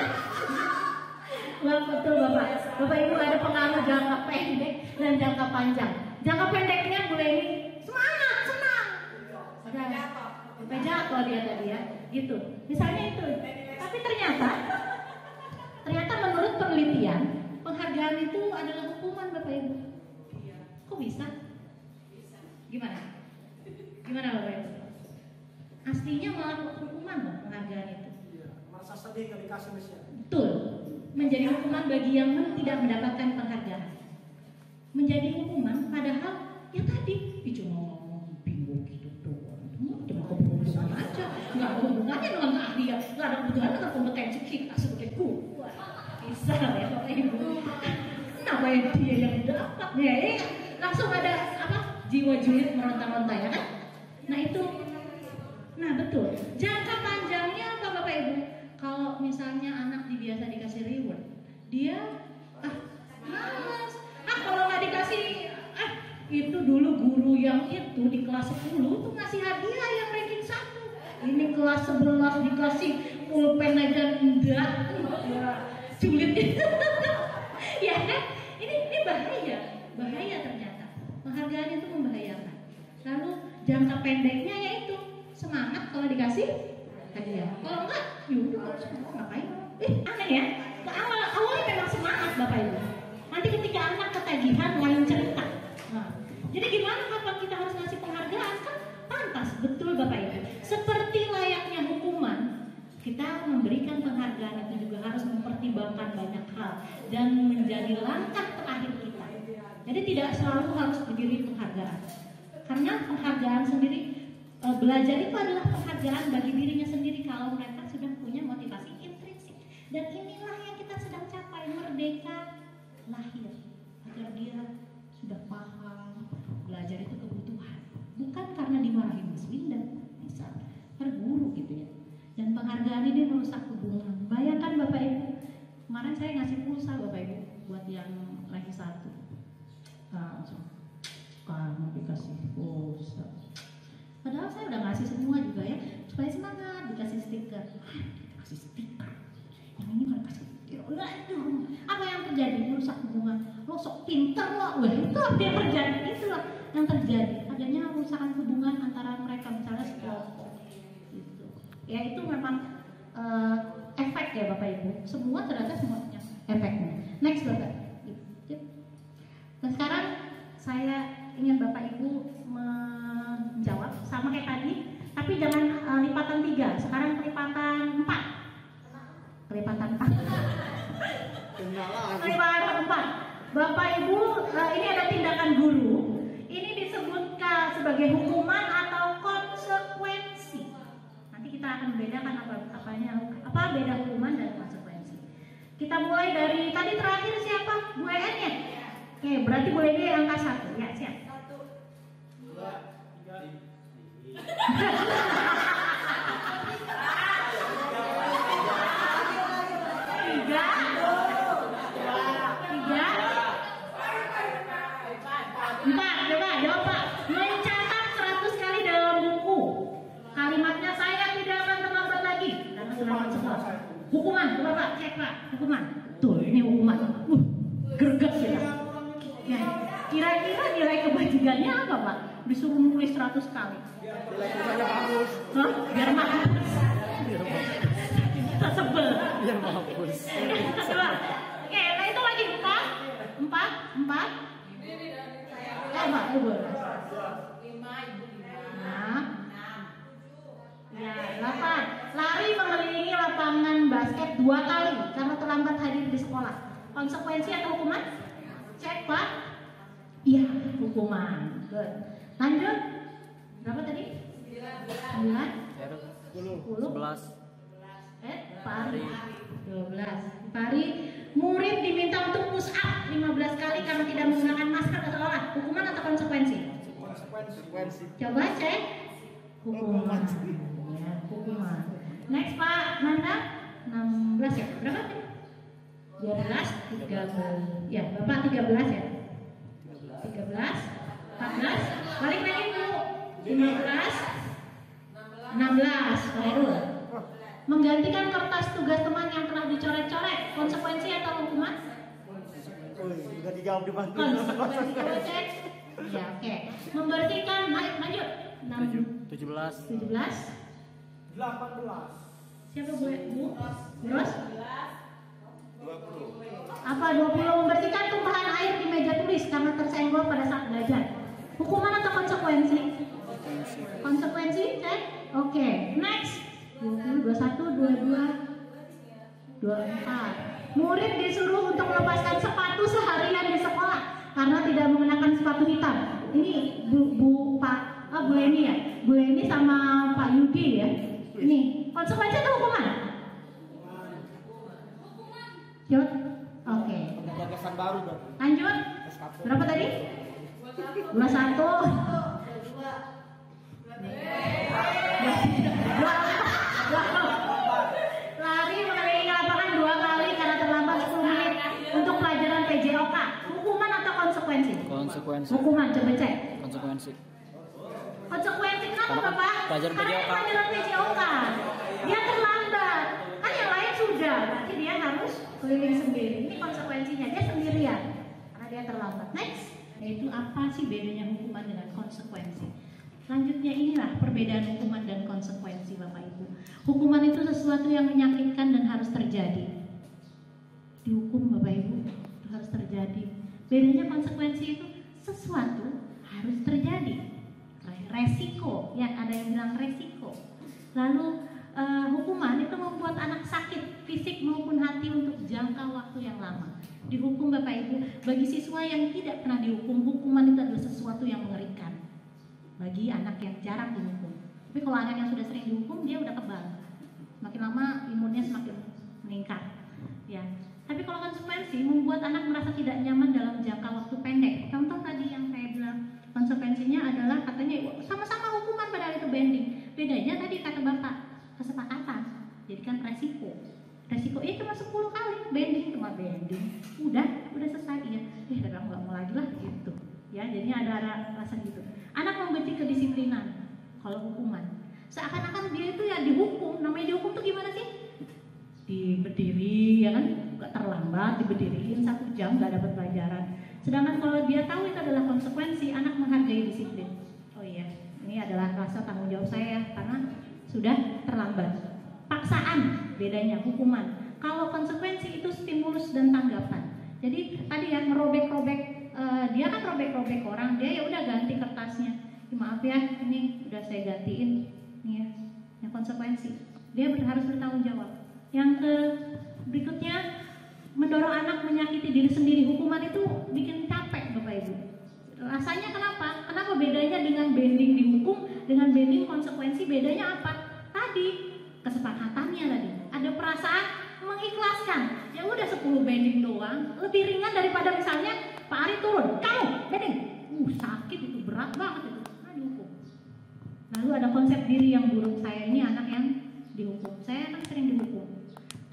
Wah betul Bapak. Bapak Ibu ada pengaruh jangka pendek dan jangka panjang. Jangka pendeknya Bu Leni semangat, senang. Sampai jatuh dia tadi ya, gitu. Misalnya itu. Tapi ternyata menurut penelitian penghargaan itu adalah hukuman Bapak Ibu. Kok bisa? Gimana Bapak Ibu? Aslinya malah hukuman loh penghargaan itu. Iya, merasa sedih kalau dikasih Mesya. Betul. menjadi hukuman bagi yang tidak mendapatkan penghargaan. Menjadi hukuman padahal ya tadi cuma ngomong bingung gitu doang. Cuma keberuntungan aja, nggak ada hubungannya dengan keahlian, nggak ada hubungannya dengan kompetensi kita sebagai guru. Bisa ya Bapak Ibu. Kenapa ya dia yang dapat ya? Langsung ada apa? Jiwa julid meronta-ronta ya kan? Nah itu, nah betul. Jangka panjangnya apa Bapak Ibu? Kalau misalnya anak biasa dikasih reward, dia malas. Kalau nggak dikasih, itu dulu guru yang itu di kelas 10 tuh ngasih hadiah yang ranking 1. Ini kelas 11 dikasih pulpen aja enggak, ya sulit. Ya kan? Ini bahaya ternyata. Penghargaan itu membahayakan. Lalu jangka pendeknya yaitu semangat kalau dikasih hadiah. Kalau enggak, yaudah ngapain? Aneh ya. Awalnya memang semangat Bapak Ibu. Nanti ketika anak ketagihan lain cerita. Nah, jadi gimana kapan kita harus ngasih penghargaan? Kan pantas, betul Bapak Ibu. Seperti layaknya hukuman, kita memberikan penghargaan itu juga harus mempertimbangkan banyak hal dan menjadi langkah terakhir kita. Jadi tidak selalu harus berdiri penghargaan. Karena penghargaan sendiri, belajar itu adalah penghargaan bagi dirinya sendiri kalau mereka sudah punya motivasi intrinsik. Dan inilah yang kita sedang capai, merdeka lahir, agar dia sudah paham belajar itu kebutuhan, bukan karena dimarahin Mas Winda, misal guru gitu ya. Dan penghargaan ini merusak hubungan. Bayangkan Bapak Ibu, kemarin saya ngasih pulsa Bapak Ibu buat yang lagi 1. Langsung kamu dikasih pulsa. Padahal saya udah ngasih semua juga ya, supaya semangat, dikasih stiker. Dikasih stiker. Yang ini kan kasih stiker. Aduh, apa yang terjadi? Merusak hubungan. Lo sok pinter lo. Wah, itu apa yang terjadi? Itulah yang terjadi. Adanya merusakan hubungan antara mereka, misalnya sekelompok. Gitu. Ya itu memang efek ya Bapak Ibu. Semua ternyata semua punya efeknya. Next Bapak. Nah sekarang saya ingin Bapak Ibu menjawab sama kayak tadi, tapi jangan lipatan 3. Sekarang kelipatan 4. Kelipatan 4. Kelipatan 4. Bapak Ibu, ini ada tindakan guru. Ini disebutkan sebagai hukuman atau konsekuensi. Nanti kita akan membedakan apa beda hukuman dan konsekuensi. Kita mulai dari tadi terakhir siapa? Bu En ya? Oke, berarti Bu En angka 1. Ya, siap. 1, 2, 3, 4. Coba jawab Pak. Mencatat 100 kali dalam buku. Kalimatnya saya tidak akan terlambat lagi. Karena selamat sekolah. Hukuman, coba Pak, cek Pak. Hukuman. Tuh, ini hukuman. Gerges ya. Ya, kira-kira nilai kebajikannya apa Pak? Disuruh nulis 100 kali. Nilai tulisannya bagus. Hah? Biar bagus. Sebel. Biar bagus. Coba. Oke, nah itu lagi 4. Coba, Ibu. 5. Nah. Ya, 8. Lari mengelilingi lapangan basket 2 kali karena terlambat hadir di sekolah. Konsekuensi atau hukuman? Cek Pak. Iya, hukuman. Good. Lanjut. Berapa tadi? 9. 10. 11. Pari 12. Pari murid diminta untuk push up 15 kali karena tidak menggunakan masker ke sekolah. Hukuman atau konsekuensi? Konsekuensi. Coba cek. Hukuman. Ya, hukuman. Next Pak Nanda 16 ya. Berapa tadi? 12, 13. Ya, Bapak 13 ya. 13, 14. Balik lagi Bu. 15, 16. Baru. Menggantikan kertas tugas teman yang telah dicoret-coret. Konsekuensi atau hukuman? Udah dijawab di bantu. Konsekuensi. Coba cek. Ya, oke. Membersihkan. Lanjut. 17. 17. 18. Siapa Bu? Bros? 20. Apa 20? Membersihkan tumpahan air di meja tulis karena tersenggol pada saat belajar. Hukuman atau konsekuensi? Konsekuensi, cek. Oke, next. 20, 21, 22, 24. Murid disuruh untuk melepaskan sepatu seharian di sekolah karena tidak mengenakan sepatu hitam. Ini Bu Eni ya, Bu Eni sama Pak Yudi ya. Ini konsekuensi atau hukuman? Jod? Oke. Gagasan baru dong. Lanjut. Berapa tadi? 21. Lari mengelilingi lapangan 2 kali karena terlambat 10 menit untuk pelajaran PJOK. Hukuman atau konsekuensi? Konsekuensi. Hukuman, coba cek. Konsekuensi. Konsekuensi kenapa Karena Bapak? pelajaran Karena PJOK. pelajaran PJOK. Dia terlambat. Kan yang lain sudah, berarti dia harus keliling sendiri. Ini konsekuensinya, dia sendirian karena dia terlambat. Next, yaitu apa sih bedanya hukuman dengan konsekuensi? Selanjutnya inilah perbedaan hukuman dan konsekuensi Bapak Ibu. Hukuman itu sesuatu yang menyakitkan dan harus terjadi. Dihukum Bapak Ibu itu harus terjadi. Bedanya konsekuensi itu sesuatu harus terjadi. Resiko, ya ada yang bilang resiko. Lalu hukuman itu membuat anak sakit fisik maupun hati untuk jangka waktu yang lama. Dihukum Bapak Ibu, bagi siswa yang tidak pernah dihukum, hukuman itu adalah sesuatu yang mengerikan. Bagi anak yang jarang dihukum. Tapi kalau anak yang sudah sering dihukum, dia udah kebal. Semakin lama imunnya semakin meningkat. Ya. Tapi kalau konsekuensi membuat anak merasa tidak nyaman dalam jangka waktu pendek. Contoh tadi yang saya bilang, konsekuensinya adalah katanya sama-sama hukuman padahal itu banding. Bedanya tadi kata Bapak, kesepakatan. Jadi kan resiko. Resiko itu cuma 10 kali, banding cuma banding. Udah selesai ya. Udah nggak mau lagi lah gitu. Ya, jadinya ada rasa gitu. Anak membenci kedisiplinan kalau hukuman. Seakan-akan dia itu ya dihukum. Namanya dihukum tuh gimana sih? Diberdiri, ya kan? Gak terlambat, diberdiriin 1 jam gak dapat pelajaran. Sedangkan kalau dia tahu itu adalah konsekuensi, anak menghargai disiplin. Oh iya, ini adalah rasa tanggung jawab saya karena sudah terlambat. Paksaan bedanya hukuman. Kalau konsekuensi itu stimulus dan tanggapan. Jadi tadi ya merobek-robek. Dia kan robek-robek orang, dia ya udah ganti kertasnya. Maaf ya, ini udah saya gantiin. Nih ya, yang konsekuensi. Dia harus bertanggung jawab. Yang berikutnya, mendorong anak menyakiti diri sendiri. Hukuman itu bikin capek Bapak Ibu. Rasanya kenapa? Kenapa bedanya dengan banding dihukum, dengan banding konsekuensi? Bedanya apa? Tadi kesepakatannya tadi. Ada perasaan mengikhlaskan. Ya udah 10 banding doang, lebih ringan daripada misalnya Pak Ari turun, kamu banding. Sakit itu, berat banget itu. Nah, dihukum. Lalu ada konsep diri yang buruk. Saya ini anak yang dihukum. Saya kan sering dihukum.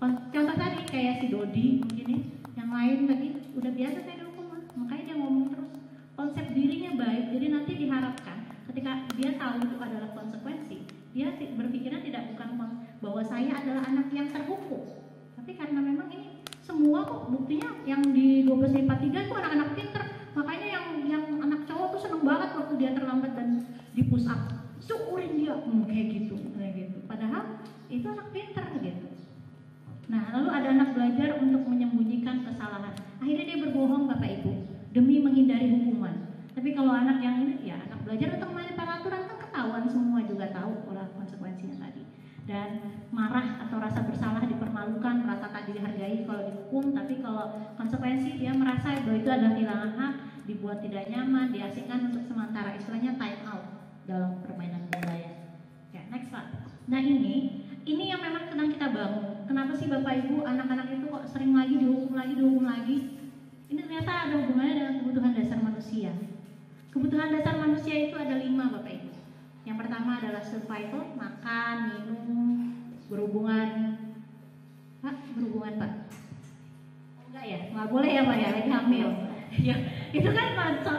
Contoh tadi kayak si Dodi mungkin ya, yang lain tadi udah biasa saya dihukum, makanya dia ngomong terus. Konsep dirinya baik, jadi nanti diharapkan ketika dia tahu itu adalah konsekuensi, dia berpikirnya tidak bukan bahwa saya adalah anak yang terhukum, tapi karena memang ini semua kok buktinya yang di 12/3 itu anak-anak pinter, makanya yang anak cowok tuh seneng banget waktu dia terlambat dan di push up, syukurin dia kayak gitu. Padahal itu anak pinter gitu. Nah, lalu ada anak belajar untuk menyembunyikan kesalahan. Akhirnya dia berbohong Bapak Ibu demi menghindari hukuman. Tapi kalau anak yang ini, ya anak belajar untuk menaati peraturan kan ketahuan semua juga tahu pola konsekuensinya tadi. Dan marah atau rasa bersalah, dipermalukan, merasa tak dihargai kalau dihukum. Tapi kalau konsekuensi dia merasa bahwa itu adalah kehilangan hak, dibuat tidak nyaman, diasingkan untuk sementara, istilahnya time out dalam permainan budaya. Ya, next slide. Nah ini yang memang sedang kita bangun. Kenapa sih Bapak Ibu anak-anak itu kok sering lagi dihukum lagi? Ini ternyata ada hubungannya dengan kebutuhan dasar manusia. Kebutuhan dasar manusia itu ada 5 Bapak Ibu. Yang pertama adalah survival, makan, minum, berhubungan. Pak, berhubungan Pak? Enggak ya? Nggak boleh ya Pak ya, lagi hamil. Ya, itu kan konsep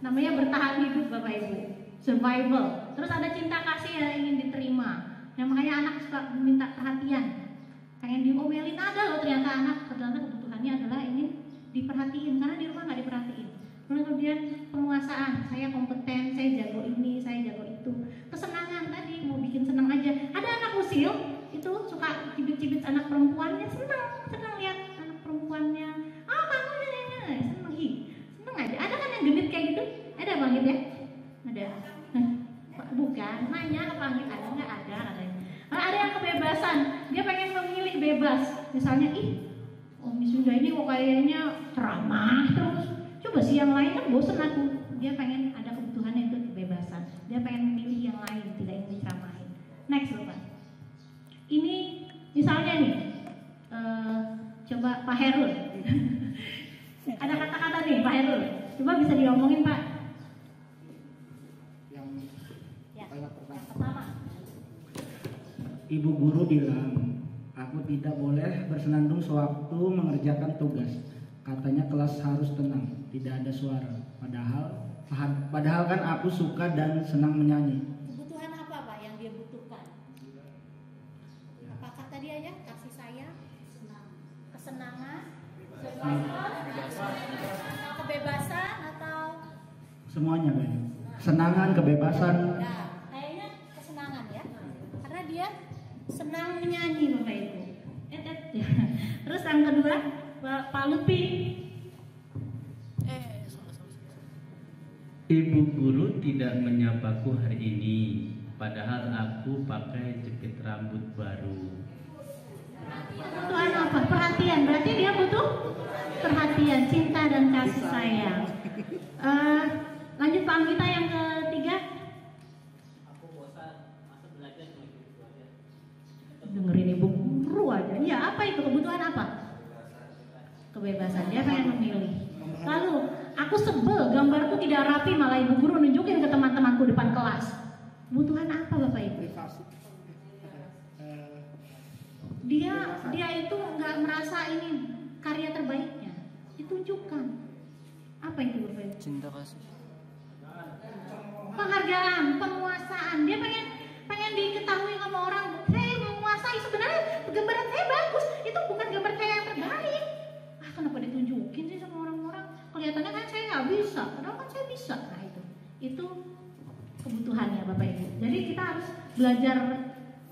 namanya bertahan hidup Bapak Ibu. Survival. Terus ada cinta kasih yang ingin diterima. Yang makanya anak suka minta perhatian, pengen diomelin. Ada loh ternyata anak kebutuhannya adalah ingin diperhatiin karena di rumah nggak diperhatiin. Kemudian penguasaan, saya kompeten, saya jago ini, saya jago itu. Kesenangan tadi mau bikin senang aja. Ada anak usil itu suka cibit-cibit anak perempuannya, senang lihat anak perempuannya. Oh kamu seneng aja. Ada kan yang genit kayak gitu? Ada Bang Git ya? Ada. Bukan, nanya ke Bang Git ada nggak? Ada. Ada yang kebebasan, dia pengen memilih bebas. Misalnya, Miss Winda ini kok kayaknya ceramah terus. Coba sih yang lain, kan bosen aku. Dia pengen ada kebutuhannya itu kebebasan. Dia pengen memilih yang lain, tidak ingin diceramahin. Next, Bapak. Ini misalnya nih, coba Pak Herul. Ada kata-kata nih Pak Herul. Coba bisa diomongin Pak. Yang pertama. Ibu guru bilang, aku tidak boleh bersenandung sewaktu mengerjakan tugas. Katanya kelas harus tenang, tidak ada suara. Padahal kan aku suka dan senang menyanyi. Kebutuhan apa Pak yang dia butuhkan? Apakah tadi aja kasih sayang, kesenangan, kebebasan atau Semuanya Pak. Senangan, kebebasan. ya, kayaknya kesenangan ya. Karena dia senang menyanyi Bapak Ibu. Terus yang kedua, Pak Lupi. Ibu guru tidak menyapaku hari ini, padahal aku pakai jepit rambut baru. Kebutuhan apa? Perhatian. Berarti dia butuh perhatian, cinta dan kasih sayang. Lanjut Pak Anggita yang ketiga. Aku bosan, masa belajar cuma gitu aja. Dengerin ibu guru aja. Ya, apa itu kebutuhan apa? Kebebasan. Dia pengen memilih. Lalu, aku sebel gambarku tidak rapi, malah ibu guru nunjukin ke teman-temanku depan kelas. Kebutuhan apa Bapak Ibu? Dia itu nggak merasa ini karya terbaiknya. Ditunjukkan. Apa itu Bapak Ibu? Cinta kasih. Penghargaan, penguasaan. Dia pengen diketahui sama orang. Saya menguasai, sebenarnya gambaran saya bagus. Itu bukan gambar saya yang terbaik. Kenapa ditunjukin sih sama orang-orang? Kelihatannya kan saya nggak bisa, padahal kan saya bisa. Nah itu kebutuhannya Bapak Ibu. Jadi kita harus belajar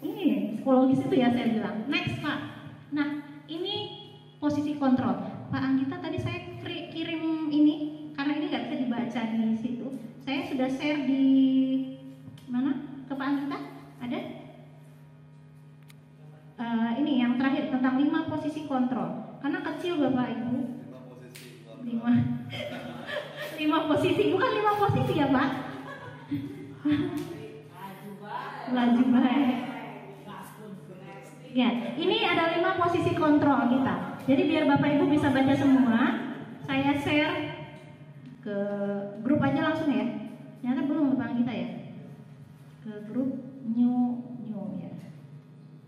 ini psikologis itu ya saya bilang. Next Pak. Nah ini posisi kontrol. Pak Anggita tadi saya kirim ini karena ini nggak bisa dibaca di situ. Saya sudah share di mana ke Pak Anggita? Ada? Ini yang terakhir tentang 5 posisi kontrol. Karena kecil Bapak Ibu. 5 posisi, bukan 5 posisi ya Pak. Laju baik. Ya, ini ada 5 posisi kontrol kita. Jadi biar Bapak Ibu bisa baca semua, saya share ke grup aja langsung ya. Ternyata belum Bapak kita ya. Ke grup new ya.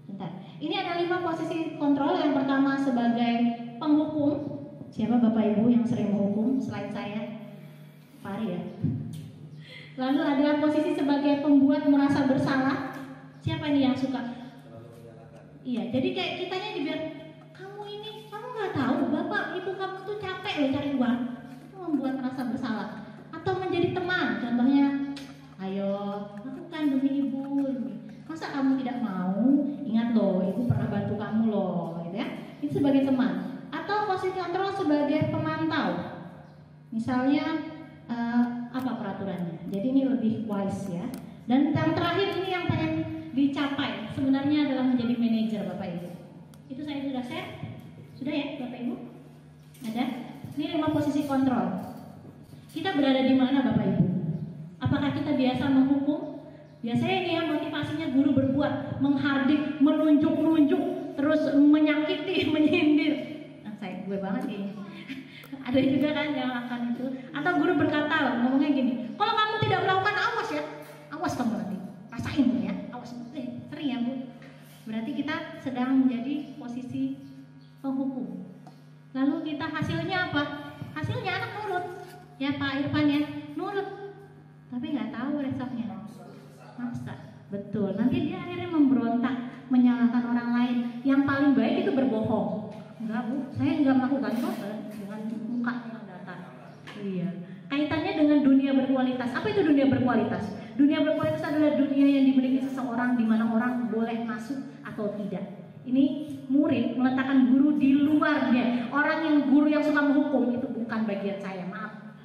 Bentar. Ini ada 5 posisi kontrol. Yang pertama sebagai penghukum. Siapa Bapak Ibu yang sering menghukum selain saya? Pari ya. Lalu ada posisi sebagai pembuat merasa bersalah. Siapa nih yang suka? Iya, jadi kayak kitanya dibiar kamu nggak tahu Bapak Ibu kamu tuh capek loh cari uang. Itu membuat merasa bersalah. Atau menjadi teman, contohnya, ayo lakukan demi ibu. Masa kamu tidak mau? Ingat loh, ibu pernah bantu kamu loh, gitu ya. Itu sebagai teman. Atau posisi kontrol sebagai pemantau. Misalnya apa peraturannya? Jadi ini lebih wise ya. Dan yang terakhir ini yang pengen dicapai sebenarnya adalah menjadi manajer Bapak Ibu. Itu saya sudah share. Sudah ya Bapak Ibu? Ada? Ini 5 posisi kontrol. Kita berada di mana Bapak Ibu? Apakah kita biasa menghukum? Biasanya ini ya motivasinya guru berbuat, menghardik, menunjuk-nunjuk, terus menyakiti, menyindir. Gue banget ini. Ada juga kan yang akan itu. Atau guru berkata, ngomongnya gini, kalau kamu tidak melakukan awas ya, awas kamu nanti, rasain ya, awas. Sering ya Bu. Berarti kita sedang menjadi posisi penghukum. Lalu kita hasilnya apa? Hasilnya anak nurut. Ya Pak Irfan ya, nurut. Tapi nggak tahu resepnya. Maksa. Betul. Nanti dia akhirnya memberontak, menyalahkan orang lain. Yang paling baik itu berbohong. Enggak Bu, saya enggak melakukan kok dengan muka yang datar. Iya. Kaitannya dengan dunia berkualitas. Apa itu dunia berkualitas? Dunia berkualitas adalah dunia yang dimiliki seseorang di mana orang boleh masuk atau tidak. Ini murid meletakkan guru di luarnya. Orang yang guru yang suka menghukum itu bukan bagian saya, maaf.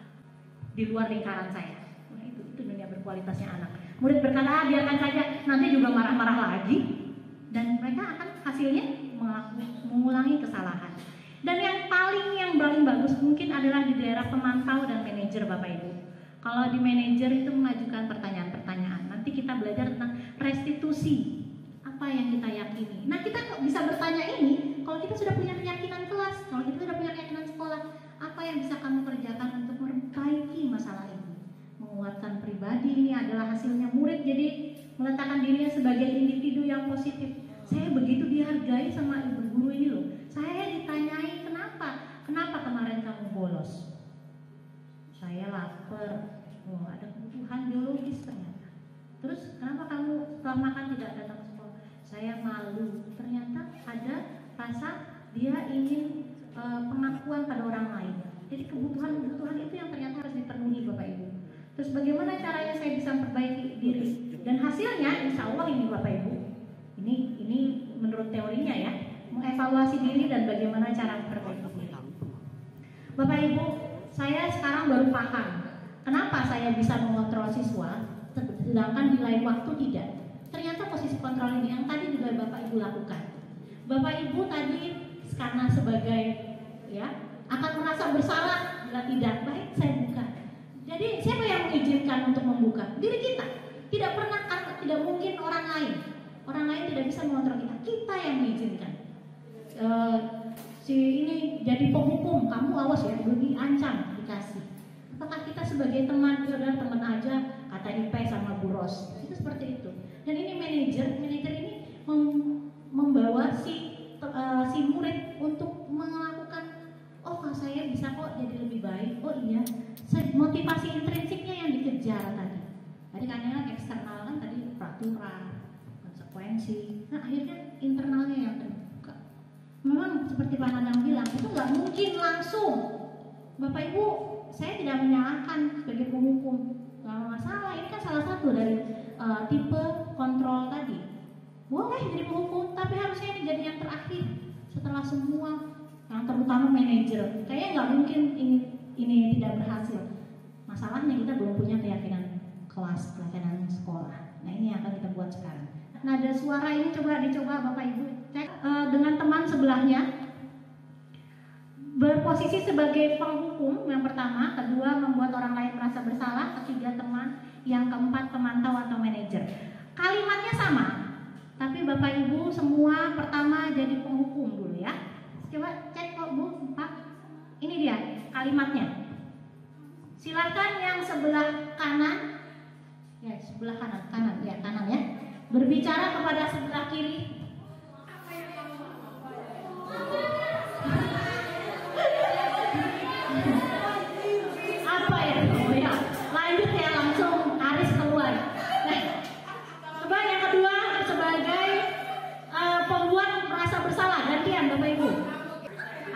Di luar lingkaran saya. Nah, itu dunia berkualitasnya anak. Murid berkata, biarkan saja, nanti juga marah-marah lagi. mereka akan hasilnya mengulangi kesalahan. Dan yang paling bagus mungkin adalah di daerah pemantau dan manajer, Bapak Ibu. Kalau di manajer itu mengajukan pertanyaan-pertanyaan. Nanti kita belajar tentang restitusi, apa yang kita yakini. Nah, kita kok bisa bertanya ini kalau kita sudah punya keyakinan kelas, kalau kita sudah punya keyakinan sekolah, apa yang bisa kamu kerjakan untuk memperbaiki masalah ini? Menguatkan pribadi ini adalah hasilnya murid, jadi meletakkan dirinya sebagai individu yang positif. Saya begitu dihargai sama ibu guru ini loh. Saya ditanyai kenapa kemarin kamu bolos? Saya lapar, ada kebutuhan biologis ternyata. Terus kenapa kamu setelah makan tidak datang ke sekolah? Saya malu. Ternyata ada rasa dia ingin pengakuan pada orang lain. Jadi kebutuhan itu yang ternyata harus dipenuhi, Bapak Ibu. Terus bagaimana caranya saya bisa memperbaiki diri? Dan hasilnya, insya Allah ini Bapak Ibu. Ini menurut teorinya ya, mengevaluasi diri dan bagaimana cara memperbaiki diri. Bapak Ibu, saya sekarang baru paham kenapa saya bisa mengontrol siswa, sedangkan di lain waktu tidak. Ternyata posisi kontrol ini yang tadi juga Bapak Ibu lakukan. Bapak Ibu tadi karena sebagai ya akan merasa bersalah bila tidak baik saya buka. Jadi siapa yang mengizinkan untuk membuka? Diri kita. Tidak pernah, karena tidak mungkin orang lain. Orang lain tidak bisa mengontrol kita. Kita yang mengizinkan. Si ini jadi penghukum, kamu awas ya, belum diancam, dikasih. Apakah kita sebagai teman, ya udah teman aja, kata IP sama Bu Ros. Itu seperti itu. Dan ini manajer ini membawa si murid untuk melakukan, oh saya bisa kok jadi lebih baik. Oh iya, motivasi intrinsiknya yang dikejar tadi. Tadi kan eksternal kan tadi peraturan, konsekuensi. Nah akhirnya internalnya yang terbuka. Memang seperti Pak Nanang bilang, itu nggak mungkin langsung. Bapak Ibu, saya tidak menyalahkan sebagai penghukum, nggak masalah. Ini kan salah satu dari tipe kontrol tadi. Boleh jadi penghukum, tapi harusnya ini jadi yang terakhir setelah semua, yang terutama manajer. Kayaknya nggak mungkin ini tidak berhasil. Masalahnya kita belum punya keyakinan kelas, keyakinan sekolah. Nah ini yang akan kita buat sekarang. Nada suara ini dicoba Bapak Ibu cek dengan teman sebelahnya. Berposisi sebagai penghukum yang pertama, kedua membuat orang lain merasa bersalah, ketiga teman, yang keempat pemantau atau manajer. Kalimatnya sama, tapi Bapak Ibu semua pertama jadi penghukum dulu ya. Coba cek kok Bu, Pak. Ini dia kalimatnya. Silakan yang sebelah kanan. Ya, sebelah kanan ya. Berbicara kepada sebelah kiri. Apa ya? Oh ya, lanjut ya langsung Aris keluar. Nah, coba yang kedua sebagai pembuat merasa bersalah, gantian Bapak Ibu.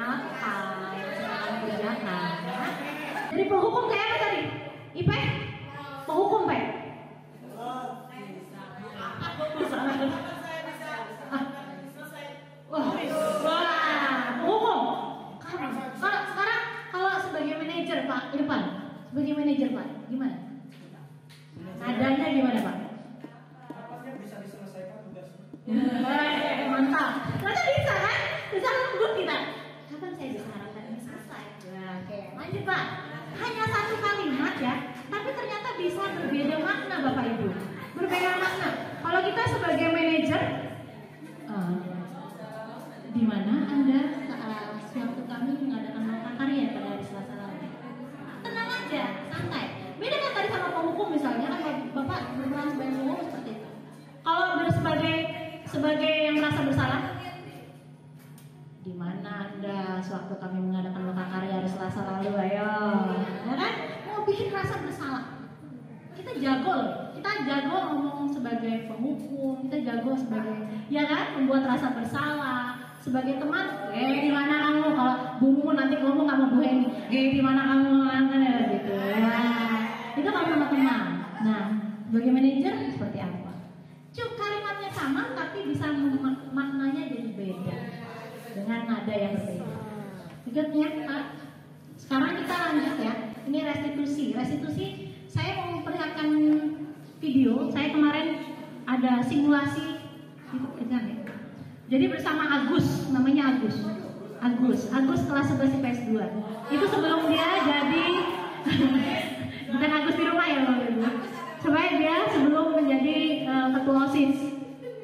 Apa yang sedang kerjakan? Jadi penghukum kayak apa tadi? IP? Penghukum Pak? Penghukum. Sekarang kalau sebagai manajer Pak Irfan, sebagai manajer Pak, gimana? Nadanya gimana Pak? Bisa diselesaikan tugasnya. Mantap. Ternyata bisa kan? Bisa lembut kita. Kapan saya bisa harapkan ini selesai? Nah, oke, lanjut Pak. Hanya satu kalimat ya, tapi ternyata bisa berbeda makna Bapak Ibu. Berbeda makna. Kalau kita sebagai manajer, di mana Anda sewaktu kami mengadakan lokakarya pada hari Selasa lalu? Tenang aja, santai. Beda kan tadi sama penghukum misalnya kan Bapak berperan sebagai penghukum seperti itu. Kalau sebagai yang merasa bersalah, di mana Anda sewaktu kami mengadakan lokakarya hari Selasa lalu, ayo, ya kan? Mau bikin rasa bersalah. Kita jago ngomong sebagai penghukum, kita jago sebagai, ya kan, membuat rasa bersalah. Sebagai teman, di mana kamu? Kalau Bu nanti ngomong sama Bu Heni, di mana kamu gitu. Nah, itu kalau sama teman. Nah, sebagai manajer seperti apa? Kalimatnya sama, tapi bisa maknanya jadi beda dengan nada yang berbeda. Berikutnya, Pak. Sekarang kita lanjut ya. Ini restitusi. Restitusi, saya mau memperlihatkan video. Saya kemarin ada simulasi, itu ya. Jadi bersama Agus, namanya Agus kelas 11 IPS 2. Itu sebelum dia jadi bukan Agus di rumah ya Bapak Ibu. Supaya dia sebelum menjadi ketua OSIS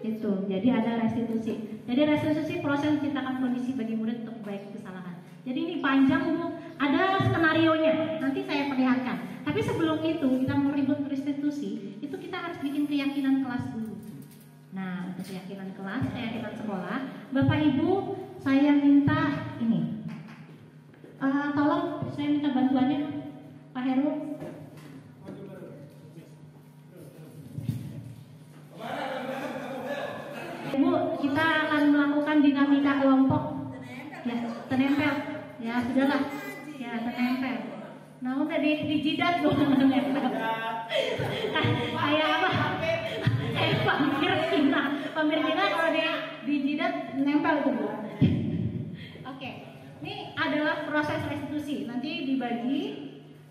itu. Jadi ada restitusi. Jadi restitusi proses menciptakan kondisi bagi murid untuk memperbaiki kesalahan. Jadi ini panjang Bu, ada skenarionya. Nanti saya perlihatkan. Tapi sebelum itu kita mau ribut restitusi, itu kita harus bikin keyakinan kelas dulu. Nah, untuk keyakinan kelas, keyakinan sekolah, Bapak Ibu, saya minta ini. Tolong saya minta bantuannya Pak Heru. Ibu, kita akan melakukan dinamika kelompok. Ya, tenempel. Ya, sudahlah. Ya, tenempel. Nah, udah di jidat tuh menempel. Kayak apa? Kayak pampir kita kalau dia di jidat nempel tuh Bu. Oke. Ini adalah proses restitusi. Nanti dibagi.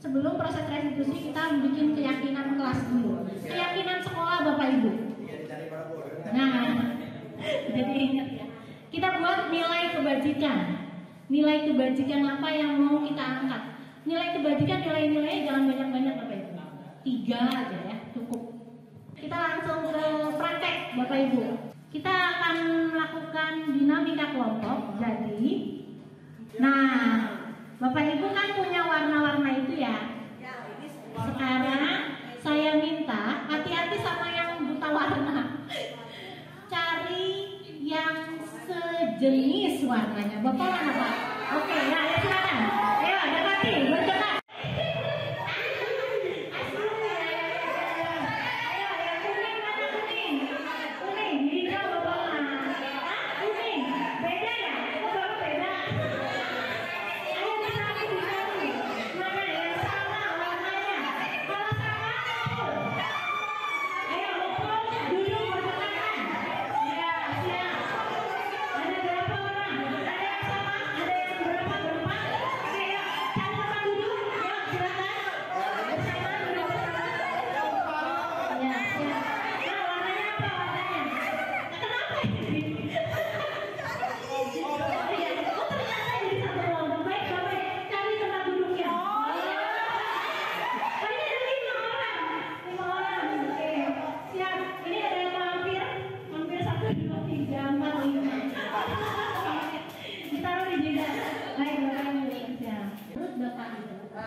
Sebelum proses restitusi kita bikin keyakinan kelas dulu. Keyakinan sekolah Bapak Ibu. Nah, jadi ingat ya. Kita buat nilai kebajikan. Nilai kebajikan apa yang mau kita angkat? Nilai kebajikan, nilai-nilainya jangan banyak-banyak Bapak Ibu. 3 aja ya, cukup. Kita langsung ke praktek Bapak Ibu. Kita akan melakukan dinamika kelompok. Jadi, nah, Bapak Ibu kan punya warna-warna itu ya. Sekarang saya minta hati-hati sama yang buta warna. Cari yang sejenis warnanya. Bapak mana Pak? Oke, ya silakan. Ayo, dekati, bercepat.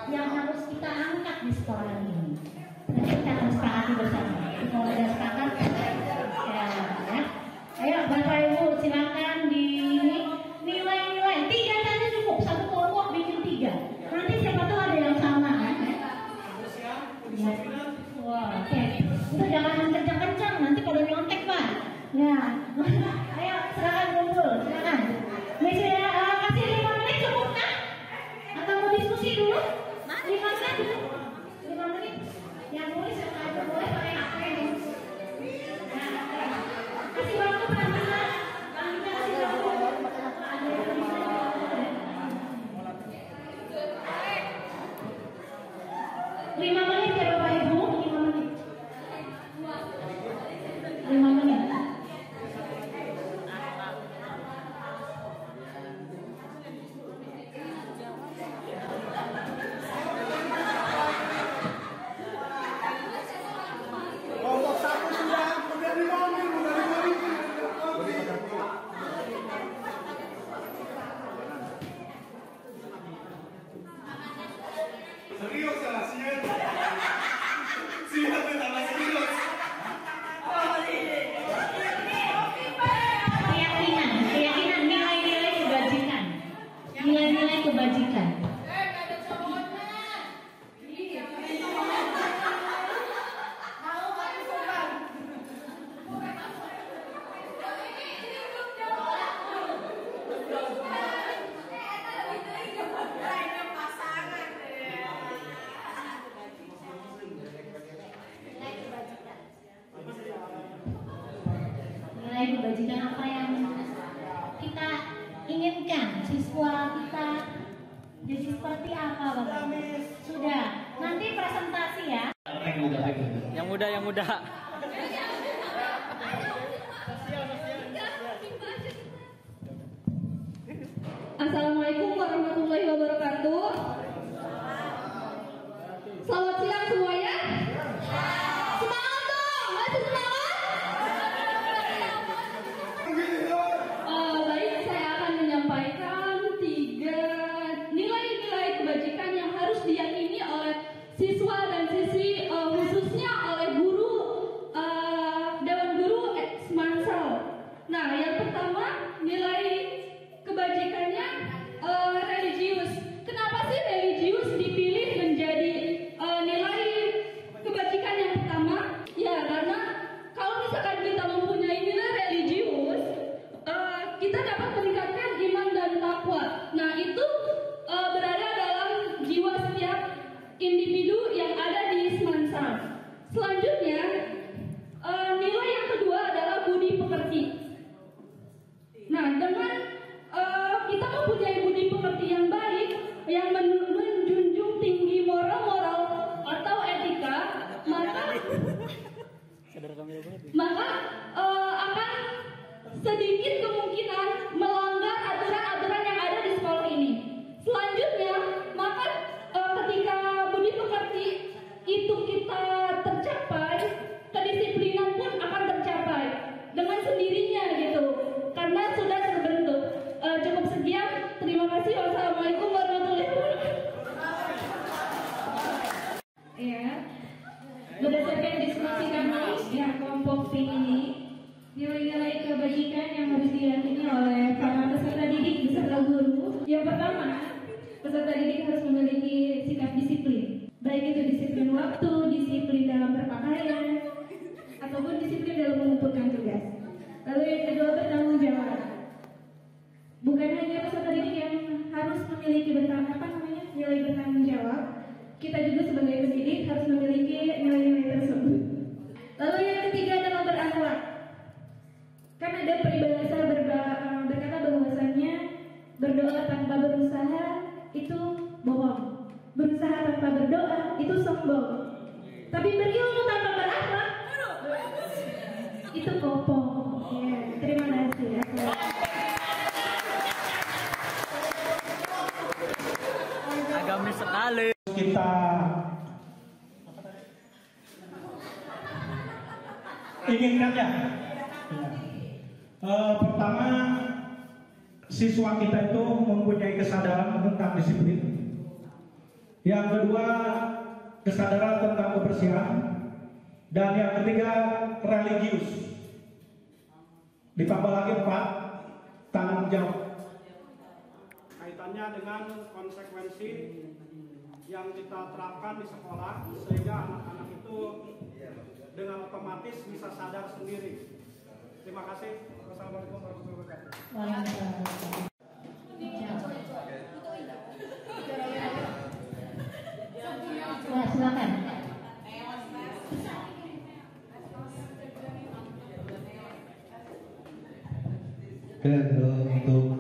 Yang harus kita angkat di sekolah ini. Nanti kita akan sepakati bersama. Kalau ada sepakat, ya. Ayo Bapak Ibu silakan di nilai-nilai 3 saja cukup. Satu kelompok bikin 3. Nanti siapa tahu ada yang sama kan? Ya. Wah, oke. Itu jangan kencang-kencang. Nanti pada nyontek Pak. Ya. Ayo silakan kumpul. Silakan. Misalnya kasih 5 menit cukup kan? Atau mau diskusi dulu? 5 menit dulu. 5 menit. Yang nulis yang ada boleh pakai HP nih. Kasih waktu Pak Bina. Pak Bina kasih waktu. 5 menit ya Bapak Ibu. 5 menit. 5 menit. Kelompok 1 sudah, kemudian 5 menit, serius ya, siap tambah serius. Keyakinan, nilai-nilai kebajikan. Nilai-nilai kebajikan. Nilai kebajikan apa yang kita inginkan siswa kita jadi seperti apa Bapak? Sudah. Nanti presentasi ya. Yang muda. Assalamualaikum warahmatullahi wabarakatuh. Selamat siang semuanya. Semangat dong, masih semangat? Baik, saya akan menyampaikan 3 nilai-nilai kebajikan yang harus diyakini oleh siswa dan siswi, khususnya oleh guru Dewan Guru Mansal. Nah, yang pertama nilai kebajikannya religius. Kenapa sih religius dipilih menjadi nilai kebajikan yang pertama? Ya, karena kalau misalkan kita mempunyai nilai religius, kita dapat meningkatkan iman dan takwa. Nah, itu berada dalam jiwa setiap individu yang ada di Semansar. Selanjutnya, nilai yang kedua adalah budi pekerti. Nah, dengan kita mempunyai budi pekerti yang baik, yang menjunjung tinggi moral-moral atau etika, maka akan sedikit kemungkinan melanggar aturan-aturan yang ada di sekolah ini. Selanjutnya, maka ketika budi pekerti itu kita tercapai, kedisiplinan pun akan tercapai dengan sendirinya gitu, karena sudah terbentuk. Cukup sekian, terima kasih. Wassalamualaikum warahmatullahi wabarakatuh. Ya, berdasarkan diskusi kami ya kelompok P ini, nilai-nilai kebajikan yang harus diyakini oleh para peserta didik beserta guru. Yang pertama, peserta didik harus memiliki sikap disiplin, baik itu disiplin waktu, disiplin dalam berpakaian, ataupun disiplin dalam mengumpulkan tugas. Lalu yang kedua, bertanggung jawab. Bukan hanya peserta didik yang harus memiliki nilai bertanggung jawab, kita juga sebagai pendidik harus memiliki nilai-nilai tersebut. Lalu yang ketiga adalah berakhlak. Kan ada peribahasa berkata bahwasannya berdoa tanpa berusaha itu bohong, berusaha tanpa berdoa itu sombong, tapi berilmu tanpa berakhlak itu kopong. Ya, terima kasih. Agamis sekali. Kita inginkan ya. Pertama, siswa kita itu mempunyai kesadaran tentang disiplin. Yang kedua, kesadaran tentang kebersihan. Dan yang ketiga, religius. Ditambah lagi 4, tanggung jawab. Kaitannya dengan konsekuensi yang kita terapkan di sekolah, sehingga anak-anak itu dengan otomatis bisa sadar sendiri. Terima kasih. Wassalamualaikum warahmatullahi wabarakatuh. Silakan. Oke, untuk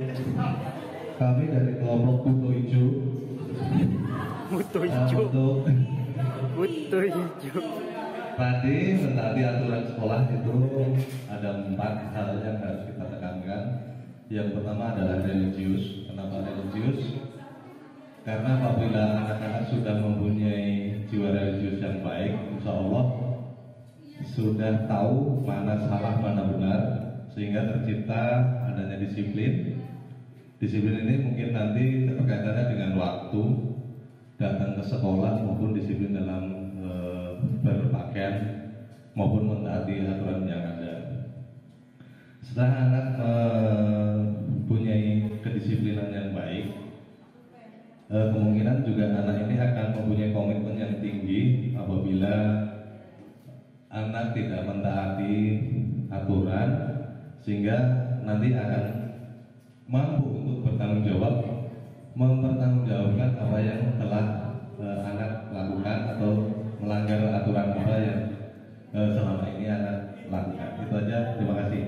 kami dari kelompok Buto Hijau. Buto Hijau. Buto Hijau. Tadi mentaati aturan sekolah itu ada 4 hal yang harus kita tekankan. Yang pertama adalah religius. Kenapa religius? Karena apabila anak-anak sudah mempunyai jiwa religius yang baik, insya Allah sudah tahu mana salah mana benar, sehingga tercipta adanya disiplin. Disiplin ini mungkin nanti terkaitannya dengan waktu datang ke sekolah maupun disiplin dalam berpakaian maupun mentaati aturan yang ada. Setelah anak mempunyai kedisiplinan yang baik, kemungkinan juga anak ini akan mempunyai komitmen yang tinggi apabila anak tidak mentaati aturan, sehingga nanti akan mampu untuk bertanggung jawab, mempertanggungjawabkan apa yang telah anak lakukan atau melanggar aturan apa yang selama ini anak lakukan. Itu aja, terima kasih.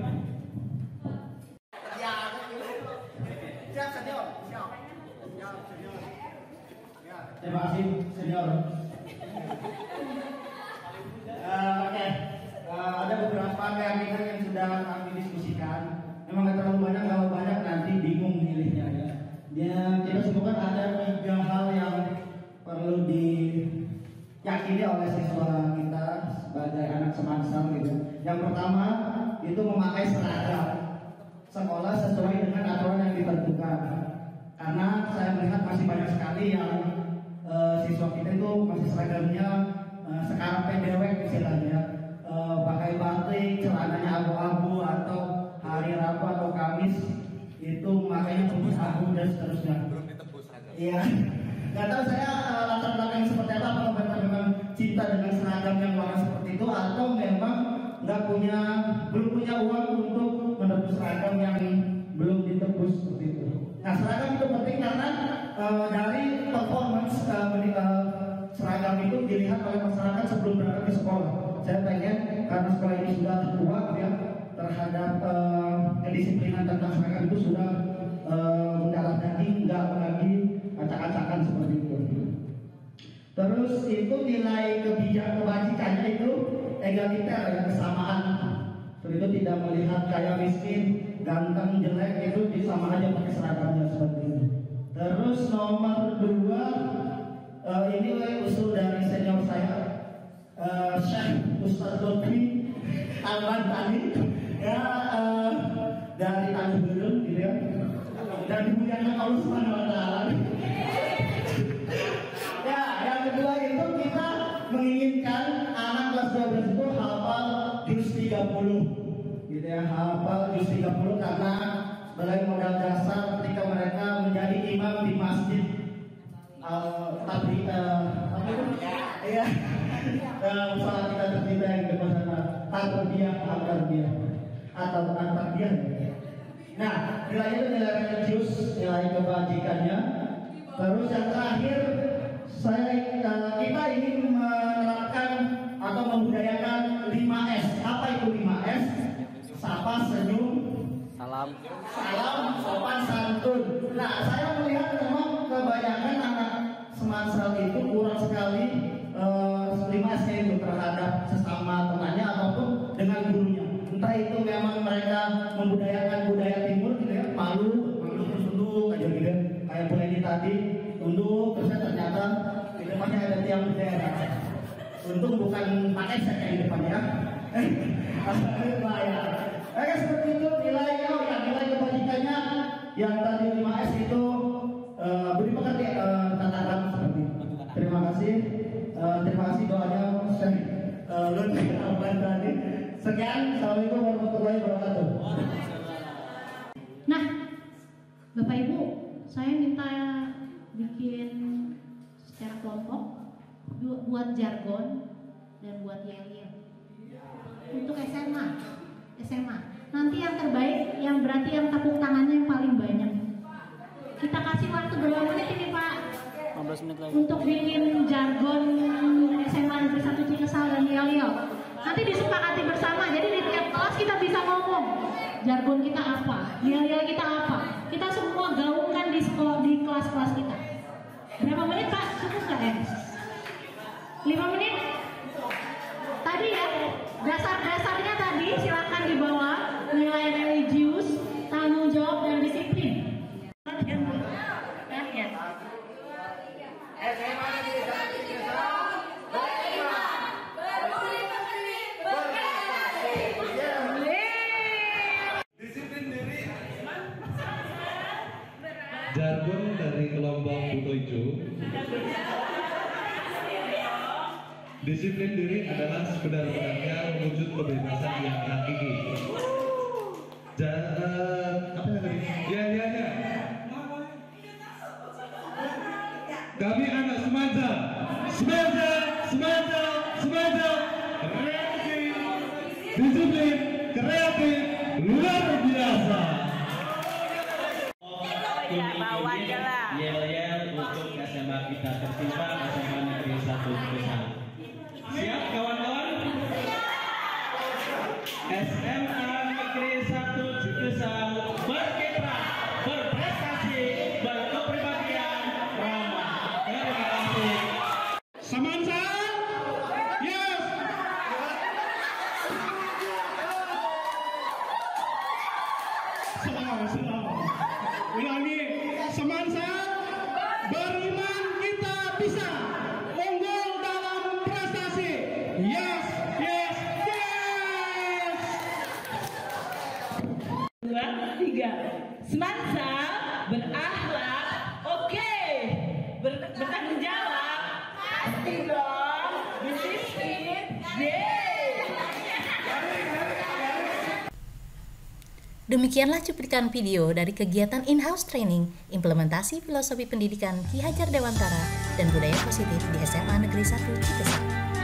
Terima kasih, senior. Oke, ada beberapa keyakinan yang sudah kami diskusikan. Memang nggak terlalu banyak, kalau banyak nanti bingung milihnya ya. Dia Yang pertama itu memakai seragam sekolah sesuai dengan aturan yang ditentukan. Karena saya melihat masih banyak sekali yang siswa kita itu masih seragamnya sekarang pendewek istilahnya, pakai batik, celananya abu-abu, atau hari Rabu atau Kamis itu makanya tembus abu dan seterusnya. Iya, nggak tahu saya latar belakang seperti apa, apakah memang cinta dengan seragam yang warna seperti itu, atau memang belum punya uang untuk menebus seragam yang belum ditebus seperti itu. Nah, seragam itu penting karena dari performance seragam itu dilihat oleh masyarakat sebelum berangkat ke sekolah. Saya pengen karena sekolah ini sudah kuat ya terhadap kedisiplinan tentang seragam itu sudah mendarah daging, nggak lagi acak-acakan seperti itu. Terus itu nilai kebajikannya itu egaliter ya, kesamaan. Seperti itu tidak melihat kaya miskin, ganteng, jelek, itu sama aja pakai seragamnya seperti itu. Terus nomor 2, ini usul dari senior saya, Syekh Ustaz Lutfi Al-Bantani ya, dari Tanjung Biru gitu ya, dan dimuliakan Allah Subhanahu wa Ta'ala. Ya, yang kedua itu kita menginginkan anak kelas 12 itu hafal juz 30 gitu ya, hafal juz 30 karena sebagai modal dasar ketika mereka menjadi imam di masjid ya, salat kita tertibah yang depan sana, tarbiyah atau tarbiyah. Nah, nilainya itu nilai religius, nilai kebajikannya. Terus yang terakhir, kita ingin menerapkan atau membudayakan 5S. Apa itu 5S? Sapa, senyum, salam, sopan, santun. Nah, saya melihat memang kebanyakan anak Semansal itu kurang sekali 5S-nya itu terhadap sesama temannya ataupun dengan gurunya. Entah itu memang mereka membudayakan budaya timur gitu ya, malu terus tunduk aja gitu, kayak Bu Eni tadi tunduk terus ternyata di depannya ada tiang bendera. Untung bukan pakai set yang di depannya. Bahaya. Seperti itu nilainya, nilai kebajikannya yang tadi 5S itu beri pengerti tataran seperti itu. Terima kasih doanya Syekh Lutfi Al-Bantani. Sekian, assalamualaikum warahmatullahi wabarakatuh. Nah, Bapak Ibu, saya minta bikin secara kelompok buat jargon dan buat yel-yel untuk SMA. Nanti yang terbaik, yang berarti yang tepuk tangannya yang paling banyak. Kita kasih waktu berapa menit ini Pak? 15 menit lagi. Untuk bikin jargon SMA Negeri 1 Cikesal dan yel-yel. Nanti disepakati bersama, jadi di tiap kelas kita bisa ngomong jargon kita apa, yel-yel kita apa. Kita semua gaungkan di sekolah, di kelas-kelas kita. Berapa menit Pak? Cukup nggak ya? 5 menit? Tadi ya, dasar-dasarnya tadi silakan dibawa, nilai religius, tanggung jawab dan disiplin. Jargon dari kelompok Buto Ijo. Disiplin diri adalah sebenar-benarnya wujud kebebasan yang hakiki. Apa yang tadi? Ya. Kami anak Semansa. Kreatif, disiplin, kreatif, luar biasa. Yel-yel untuk SMA kita tercinta, SMA Negeri 1 Cikesal. Siap kawan-kawan? SMA Negeri 1 Cikesal berkiprah, berprestasi, berkepribadian, ramah. Terima kasih. Semansa, yes. Selamat. Ulangi, Semansa, beriman kita bisa unggul dalam Semansa, berakhlak, oke. Bertanggung jawab, pasti dong. Disiplin, Demikianlah cuplikan video dari kegiatan in-house training implementasi filosofi pendidikan Ki Hajar Dewantara dan budaya positif di SMA Negeri 1 Cikesang.